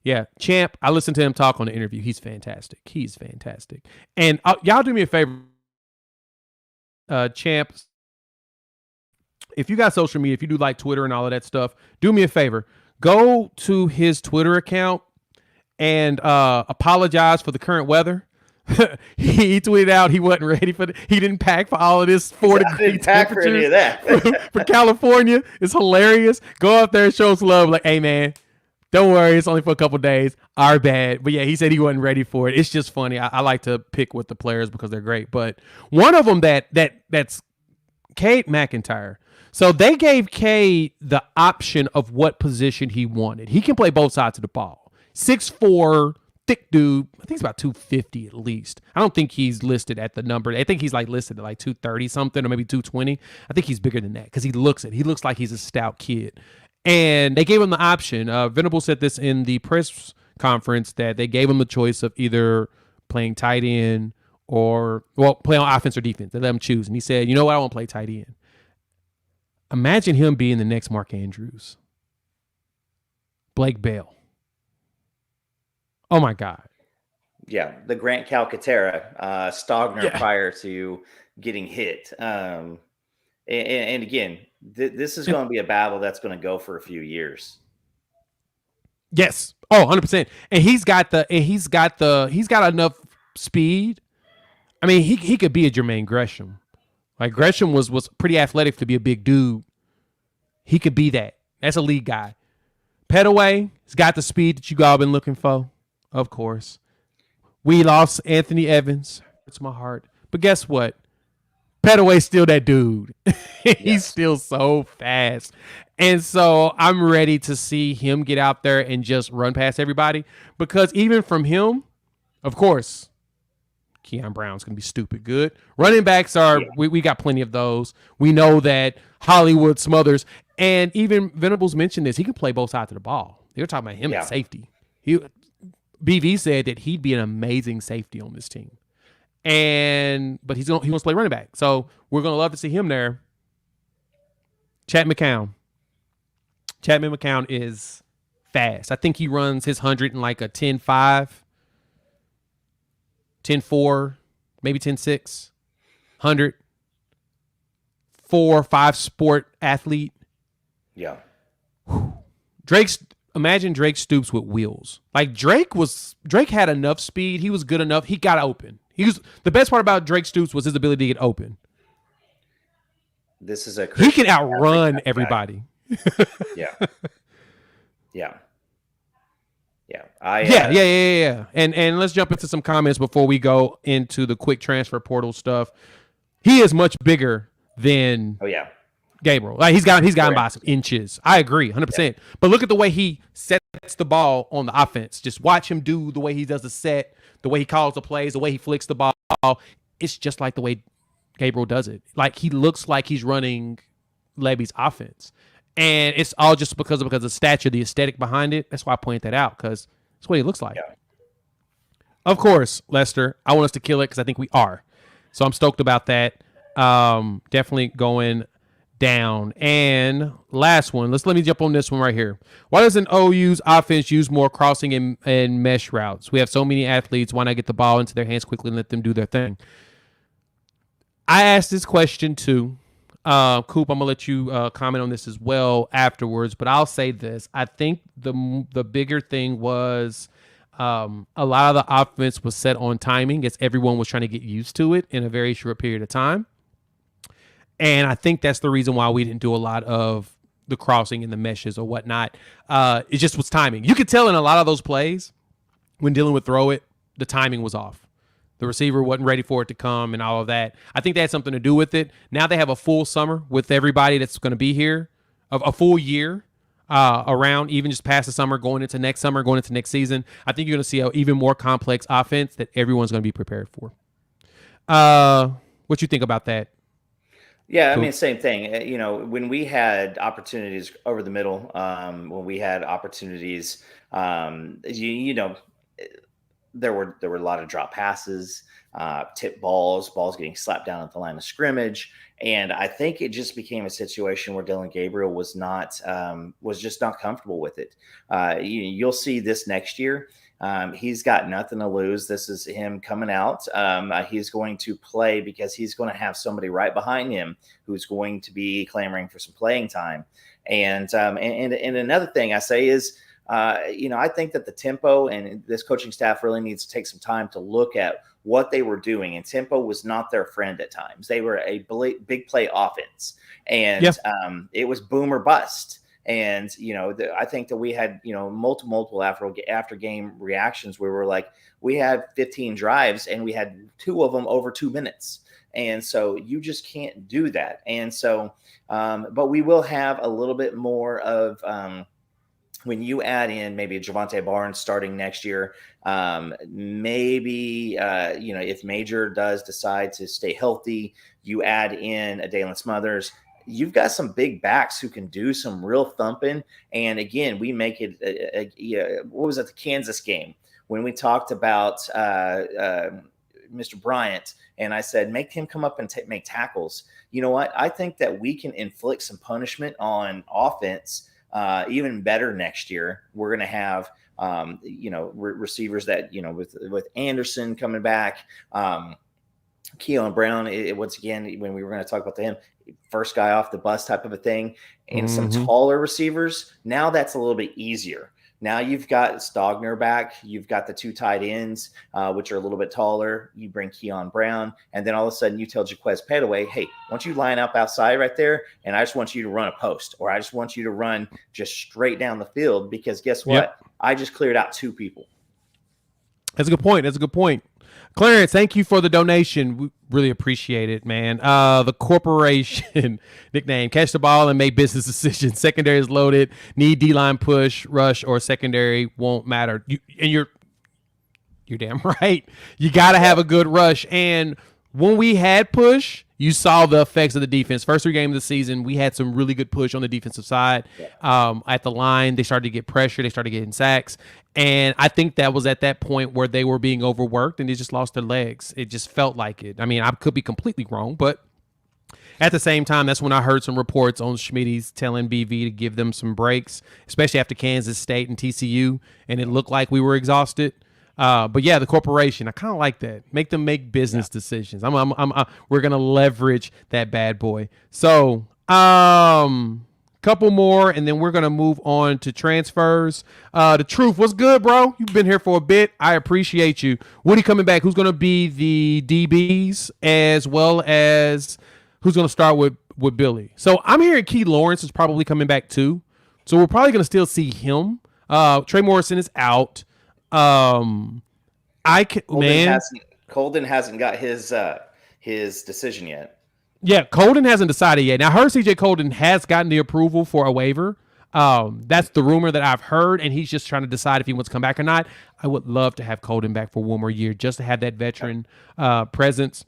Yeah, Champ, I listened to him talk on the interview. He's fantastic. He's fantastic. And y'all do me a favor, Champ, if you got social media, if you do like Twitter and all of that stuff, do me a favor. Go to his Twitter account and apologize for the current weather. He tweeted out he wasn't ready for it. He didn't pack for all of this 4-degree temperatures for any of that. for California. It's hilarious. Go up there and show some love. Like, hey, man, don't worry. It's only for a couple days. Our bad. But, yeah, he said he wasn't ready for it. It's just funny. I like to pick with the players because they're great. But one of them that's Cade McIntyre. So they gave Cade the option of what position he wanted. He can play both sides of the ball. 6'4", thick dude. I think he's about 250 at least. I don't think he's listed at the number. I think he's listed at 230 something or maybe 220. I think he's bigger than that because he looks it. He looks like he's a stout kid. And they gave him the option. Venable said this in the press conference that they gave him the choice of either playing tight end or, play on offense or defense. They let him choose. And he said, you know what? I want to play tight end. Imagine him being the next Mark Andrews. Blake Bell. Oh, my God. Yeah, the Grant Calcaterra, Stogner prior to getting hit. And again, this is going to be a battle that's going to go for a few years. Yes. Oh, 100%. And he's got enough speed. I mean, he could be a Jermaine Gresham. Like Gresham was pretty athletic to be a big dude. He could be that. That's a lead guy. Petaway has got the speed that you all been looking for. Of course. We lost Anthony Evans. It's my heart. But guess what? Petaway's still that dude. He's still so fast. And so I'm ready to see him get out there and just run past everybody. Because even from him, of course, Keon Brown's going to be stupid good. Running backs we got plenty of those. We know that Hollywood Smothers, and even Venables mentioned this, he can play both sides of the ball. They were talking about him at safety. BV said that he'd be an amazing safety on this team. But he wants to play running back. So we're going to love to see him there. Chapman McCown is fast. I think he runs his 100 in like a 10.5. 10.4, maybe 10.6, 100, 4-5 sport athlete. Yeah. Imagine Drake Stoops with wheels. Like Drake had enough speed. He was good enough. He got open. The best part about Drake Stoops was his ability to get open. He can outrun everybody. Yeah. Yeah. Yeah. And let's jump into some comments before we go into the quick transfer portal stuff. He is much bigger than Gabriel. Like he's got him by some inches. I agree, 100%. Yeah. But look at the way he sets the ball on the offense. Just watch him do the way he does the set, the way he calls the plays, the way he flicks the ball. It's just like the way Gabriel does it. Like he looks like he's running Levy's offense. And it's all just because of the stature, the aesthetic behind it. That's why I point that out, because that's what he looks like. Yeah. Of course, Lester, I want us to kill it because I think we are. So I'm stoked about that. Definitely going down. And last one. Let me jump on this one right here. Why doesn't OU's offense use more crossing and mesh routes? We have so many athletes. Why not get the ball into their hands quickly and let them do their thing? I asked this question too. Coop, I'm gonna let you comment on this as well afterwards, but I'll say this: I think the bigger thing was a lot of the offense was set on timing, as everyone was trying to get used to it in a very short period of time, and I think that's the reason why we didn't do a lot of the crossing and the meshes or whatnot. It just was timing. You could tell in a lot of those plays when Dylan would throw it, the timing was off. The receiver wasn't ready for it to come and all of that. I think that had something to do with it. Now they have a full summer with everybody that's going to be here, of a full year around, even just past the summer, going into next summer, going into next season. I think you're going to see an even more complex offense that everyone's going to be prepared for. What you think about that? Yeah, I mean, same thing. When we had opportunities over the middle, when we had opportunities, there were a lot of drop passes, tip balls getting slapped down at the line of scrimmage, and I think it just became a situation where Dylan Gabriel was just not comfortable with it. You'll see this next year. He's got nothing to lose. This is him coming out. He's going to play because he's going to have somebody right behind him who's going to be clamoring for some playing time. And another thing I say is, I think that the tempo and this coaching staff really needs to take some time to look at what they were doing. And tempo was not their friend at times. They were a big play offense, and it was boom or bust. And, I think that we had, multiple after game reactions where we're like, we had 15 drives and we had 2 of them over 2 minutes. And so you just can't do that. And so, but we will have a little bit more of, when you add in maybe a Javonte Barnes starting next year, maybe, if Major does decide to stay healthy, you add in a Dalen Smothers. You've got some big backs who can do some real thumping. And again, we make it, what was it, the Kansas game, when we talked about Mr. Bryant, and I said, make him come up and make tackles. You know what? I think that we can inflict some punishment on offense even better next year. We're going to have, receivers that, with Anderson coming back, Keon Brown, once again, when we were going to talk about him, first guy off the bus type of a thing, and some taller receivers. Now that's a little bit easier. Now you've got Stogner back. You've got the 2 tight ends, which are a little bit taller. You bring Keon Brown, and then all of a sudden you tell Jaquez Petaway, hey, why don't you line up outside right there, and I just want you to run a post, or I just want you to run just straight down the field, because guess what? Yep. I just cleared out 2 people. That's a good point. Clarence, thank you for the donation. We really appreciate it, man. The corporation nickname: catch the ball and make business decisions. Secondary is loaded. Need D-line push, rush, or secondary won't matter. You're damn right. You got to have a good rush. And when we had push, you saw the effects of the defense. First 3 games of the season, we had some really good push on the defensive side. At the line, they started to get pressure. They started getting sacks. And I think that was at that point where they were being overworked and they just lost their legs. It just felt like it. I mean, I could be completely wrong, but at the same time, that's when I heard some reports on Schmitty's telling BV to give them some breaks, especially after Kansas State and TCU, and it looked like we were exhausted. But yeah, the corporation, I kind of like that. Make them make business decisions. We're gonna leverage that bad boy. So, couple more, and then we're gonna move on to transfers. The Truth, what's good, bro? You've been here for a bit. I appreciate you. Woody coming back. Who's gonna be the DBs, as well as who's gonna start with Billy? So I'm hearing Key Lawrence is probably coming back too. So we're probably gonna still see him. Trey Morrison is out. Colden hasn't got his decision yet. Yeah, Colden hasn't decided yet. Now, I heard CJ Colden has gotten the approval for a waiver. That's the rumor that I've heard, and he's just trying to decide if he wants to come back or not. I would love to have Colden back for one more year just to have that veteran presence.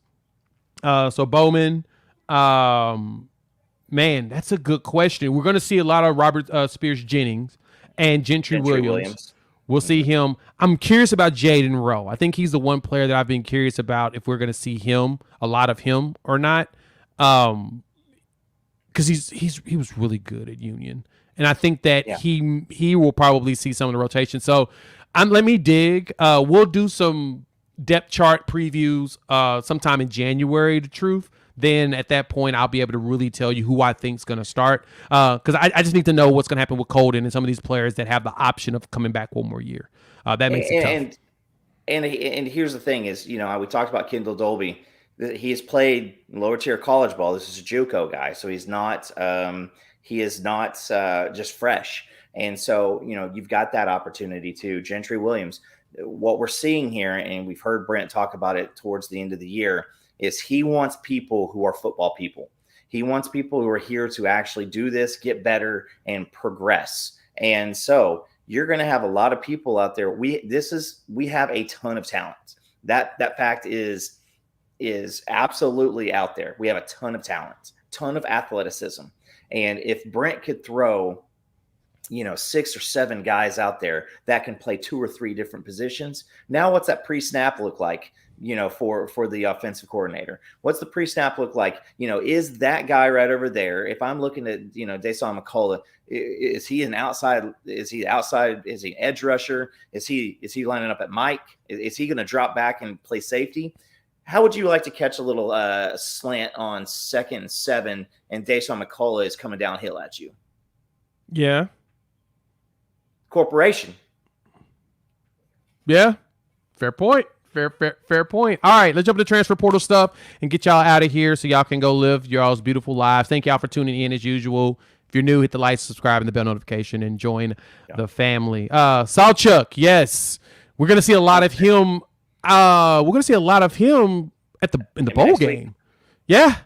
So Bowman, man, that's a good question. We're going to see a lot of Robert Spears Jennings and Gentry Williams. We'll see him. I'm curious about Jaden Rowe. I think he's the one player that I've been curious about if we're going to see him, a lot of him or not. Because he was really good at Union, and I think that he will probably see some of the rotation. So let me dig. We'll do some depth chart previews sometime in January. The Truth. Then at that point, I'll be able to really tell you who I think is going to start. Because I just need to know what's going to happen with Colden and some of these players that have the option of coming back one more year. That makes it tough. And here's the thing is, we talked about Kendall Dolby. He's played lower tier college ball. This is a JUCO guy, so he's not he is not just fresh. And so, you've got that opportunity too. Gentry Williams, what we're seeing here, and we've heard Brent talk about it towards the end of the year, is he wants people who are football people. He wants people who are here to actually do this, get better, and progress. And so you're going to have a lot of people out there. We have a ton of talent. That fact is absolutely out there. We have a ton of talent, ton of athleticism. And if Brent could throw, 6 or 7 guys out there that can play 2 or 3 different positions, now what's that pre-snap look like? For the offensive coordinator, what's the pre-snap look like? Is that guy right over there? If I'm looking at, Dason McCullough, is he an outside? Is he outside? Is he an edge rusher? Is he lining up at Mike? Is he going to drop back and play safety? How would you like to catch a little slant on 2nd and 7 and Dason McCullough is coming downhill at you? Yeah. Corporation. Yeah. Fair point. Fair point. All right, let's jump to transfer portal stuff and get y'all out of here so y'all can go live y'all's beautiful lives. Thank y'all for tuning in as usual. If you're new, hit the like, subscribe, and the bell notification, and join the family. Salchuk, yes, we're gonna see a lot of him. We're gonna see a lot of him in the bowl game. Yeah,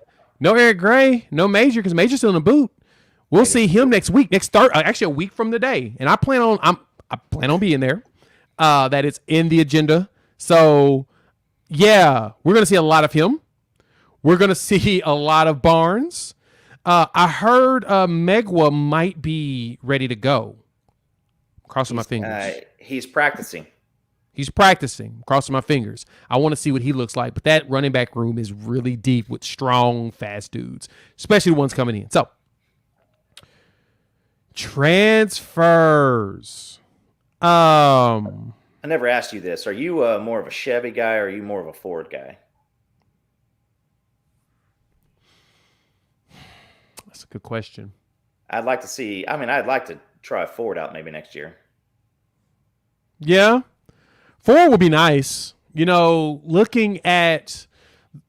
no Eric Gray, no Major because Major's still in the boot. We'll see him next week, actually a week from today, and I plan on being there. That is in the agenda. So, yeah, we're going to see a lot of him. We're going to see a lot of Barnes. I heard Megwa might be ready to go. Crossing my fingers. He's practicing. Crossing my fingers. I want to see what he looks like. But that running back room is really deep with strong, fast dudes, especially the ones coming in. So, transfers. I never asked you this. Are you more of a Chevy guy or are you more of a Ford guy? That's a good question. I'd like to try a Ford out maybe next year. Yeah. Ford would be nice. Looking at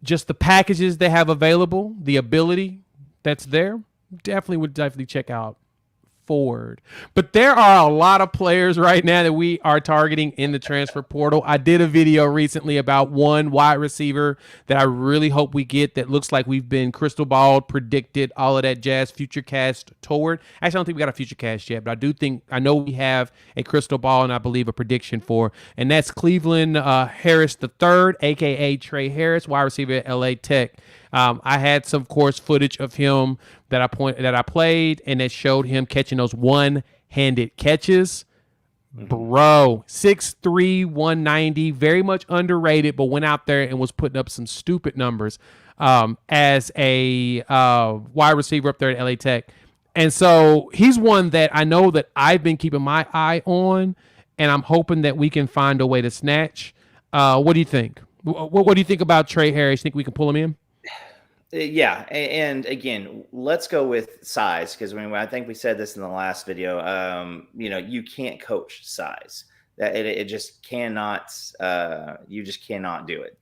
just the packages they have available, the ability that's there, would check out Ford. But there are a lot of players right now that we are targeting in the transfer portal. I did a video recently about one wide receiver that I really hope we get that looks like we've been crystal balled, predicted, all of that jazz, future cast toward. Actually, I don't think we got a future cast yet, but I know we have a crystal ball and I believe a prediction for, and that's Cleveland Harris III, aka Trey Harris, wide receiver at LA Tech. I had some course footage of him that I played and that showed him catching those one-handed catches. Bro, 6'3", 190, very much underrated, but went out there and was putting up some stupid numbers as a wide receiver up there at LA Tech. And so he's one that I know that I've been keeping my eye on, and I'm hoping that we can find a way to snatch. What do you think? What do you think about Trey Harris? Think we can pull him in? Yeah, and again, let's go with size because I think we said this in the last video. You can't coach size. That it just cannot. You just cannot do it.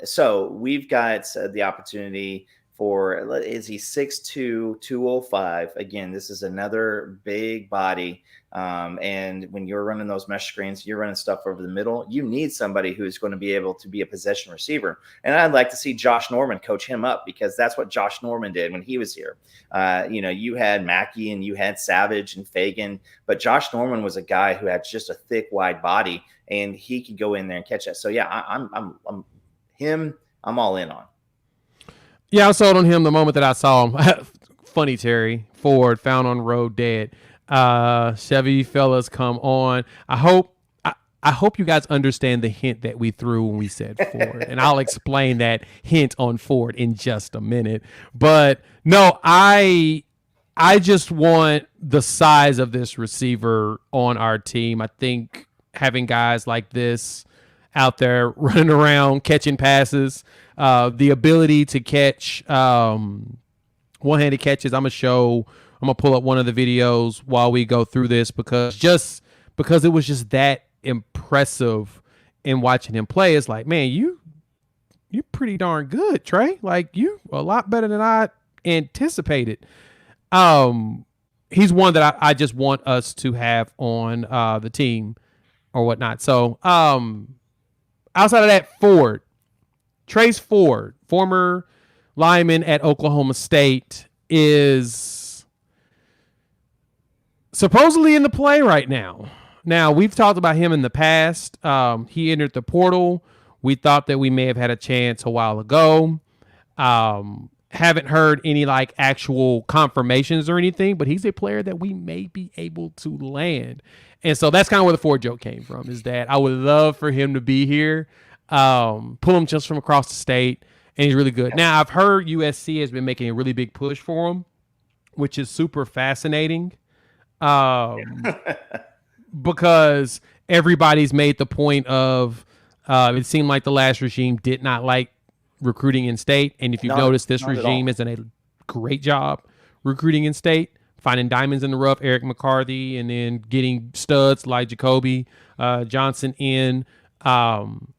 So we've got the opportunity for. Is he 6'2", 205? Again, this is another big body. And when you're running those mesh screens, you're running stuff over the middle. You need somebody who's going to be able to be a possession receiver. And I'd like to see Josh Norman coach him up because that's what Josh Norman did when he was here. You had Mackey and you had Savage and Fagan, but Josh Norman was a guy who had just a thick, wide body, and he could go in there and catch that. So yeah, I'm all in on. Yeah, I sold on him the moment that I saw him. Funny, Terry. Ford found on road dead. Chevy fellas, come on. I hope you guys understand the hint that we threw when we said Ford, and I'll explain that hint on Ford in just a minute. But no, I just want the size of this receiver on our team. I think having guys like this out there running around, catching passes, the ability to catch one-handed catches. I'm gonna pull up one of the videos while we go through this because it was just that impressive in watching him play. It's like, man, you're pretty darn good, Trey. Like, you a lot better than I anticipated. He's one that I just want us to have on the team or whatnot. So outside of that, Trace Ford, former lineman at Oklahoma State, is supposedly in the play right now. Now, we've talked about him in the past. He entered the portal. We thought that we may have had a chance a while ago. Haven't heard any like actual confirmations or anything, but he's a player that we may be able to land. And so that's kind of where the Ford joke came from, is that I would love for him to be here. Pull him just from across the state, and he's really good. Now, I've heard USC has been making a really big push for him, which is super fascinating. Because everybody's made the point of it seemed like the last regime did not like recruiting in state. And if you've noticed, this regime has done a great job recruiting in state, finding diamonds in the rough, Eric McCarthy, and then getting studs like Jacoby Johnson in, and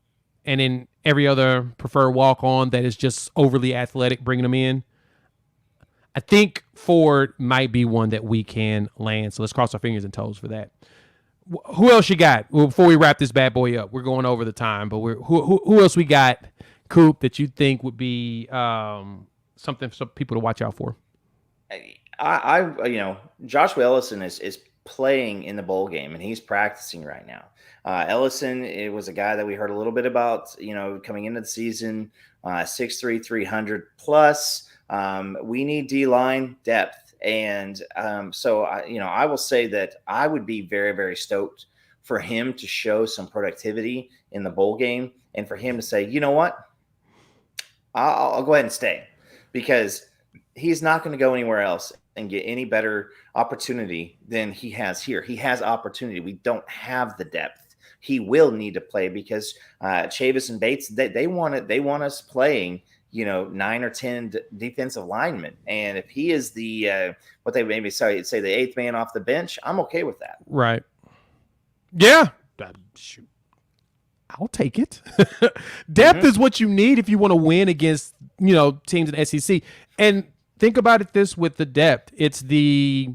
then every other preferred walk-on that is just overly athletic, bringing them in. I think Ford might be one that we can land. So let's cross our fingers and toes for that. Who else you got? Well, before we wrap this bad boy up, we're going over the time, but who else we got, Coop, that you think would be something for some people to watch out for? Joshua Ellison is playing in the bowl game, and he's practicing right now. Ellison, it was a guy that we heard a little bit about, coming into the season, 6'3", 300 plus. We need D-line depth. And so I will say that I would be very, very stoked for him to show some productivity in the bowl game, and for him to say, you know what, I'll go ahead and stay, because he's not going to go anywhere else and get any better opportunity than he has here. He has opportunity. We don't have the depth. He will need to play, because Chavis and Bates, they want it. They want us playing 9 or 10 defensive linemen. And if he is the, what they maybe say the eighth man off the bench, I'm okay with that. Right. Yeah. Shoot. I'll take it. Depth is what you need if you want to win against, teams in SEC. And think about it this with the depth. It's the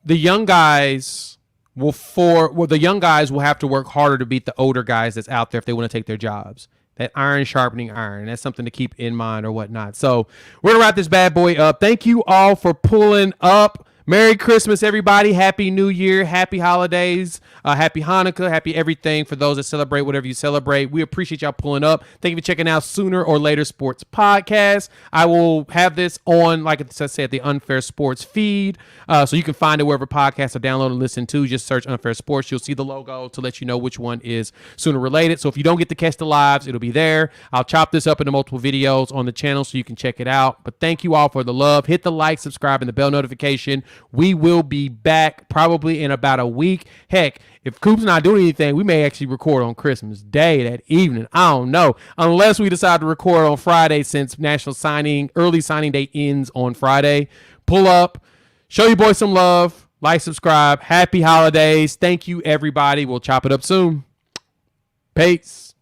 young guys the young guys will have to work harder to beat the older guys that's out there if they want to take their jobs. That iron sharpening iron. That's something to keep in mind or whatnot. So we're going to wrap this bad boy up. Thank you all for pulling up. Merry Christmas, everybody. Happy New Year. Happy holidays. Happy Hanukkah. Happy everything for those that celebrate whatever you celebrate. We appreciate y'all pulling up. Thank you for checking out Sooner or Later Sports Podcast. I will have this on, like I said, the Unfair Sports feed. So you can find it wherever podcasts are downloaded and listen to. Just search Unfair Sports. You'll see the logo to let you know which one is Sooner related. So if you don't get to catch the lives, it'll be there. I'll chop this up into multiple videos on the channel so you can check it out. But thank you all for the love. Hit the like, subscribe, and the bell notification. We will be back probably in about a week. Heck, if Coop's not doing anything, we may actually record on Christmas Day, that evening. I don't know. Unless we decide to record on Friday, since early signing day ends on Friday. Pull up, show your boys some love, like, subscribe. Happy holidays. Thank you, everybody. We'll chop it up soon. Peace.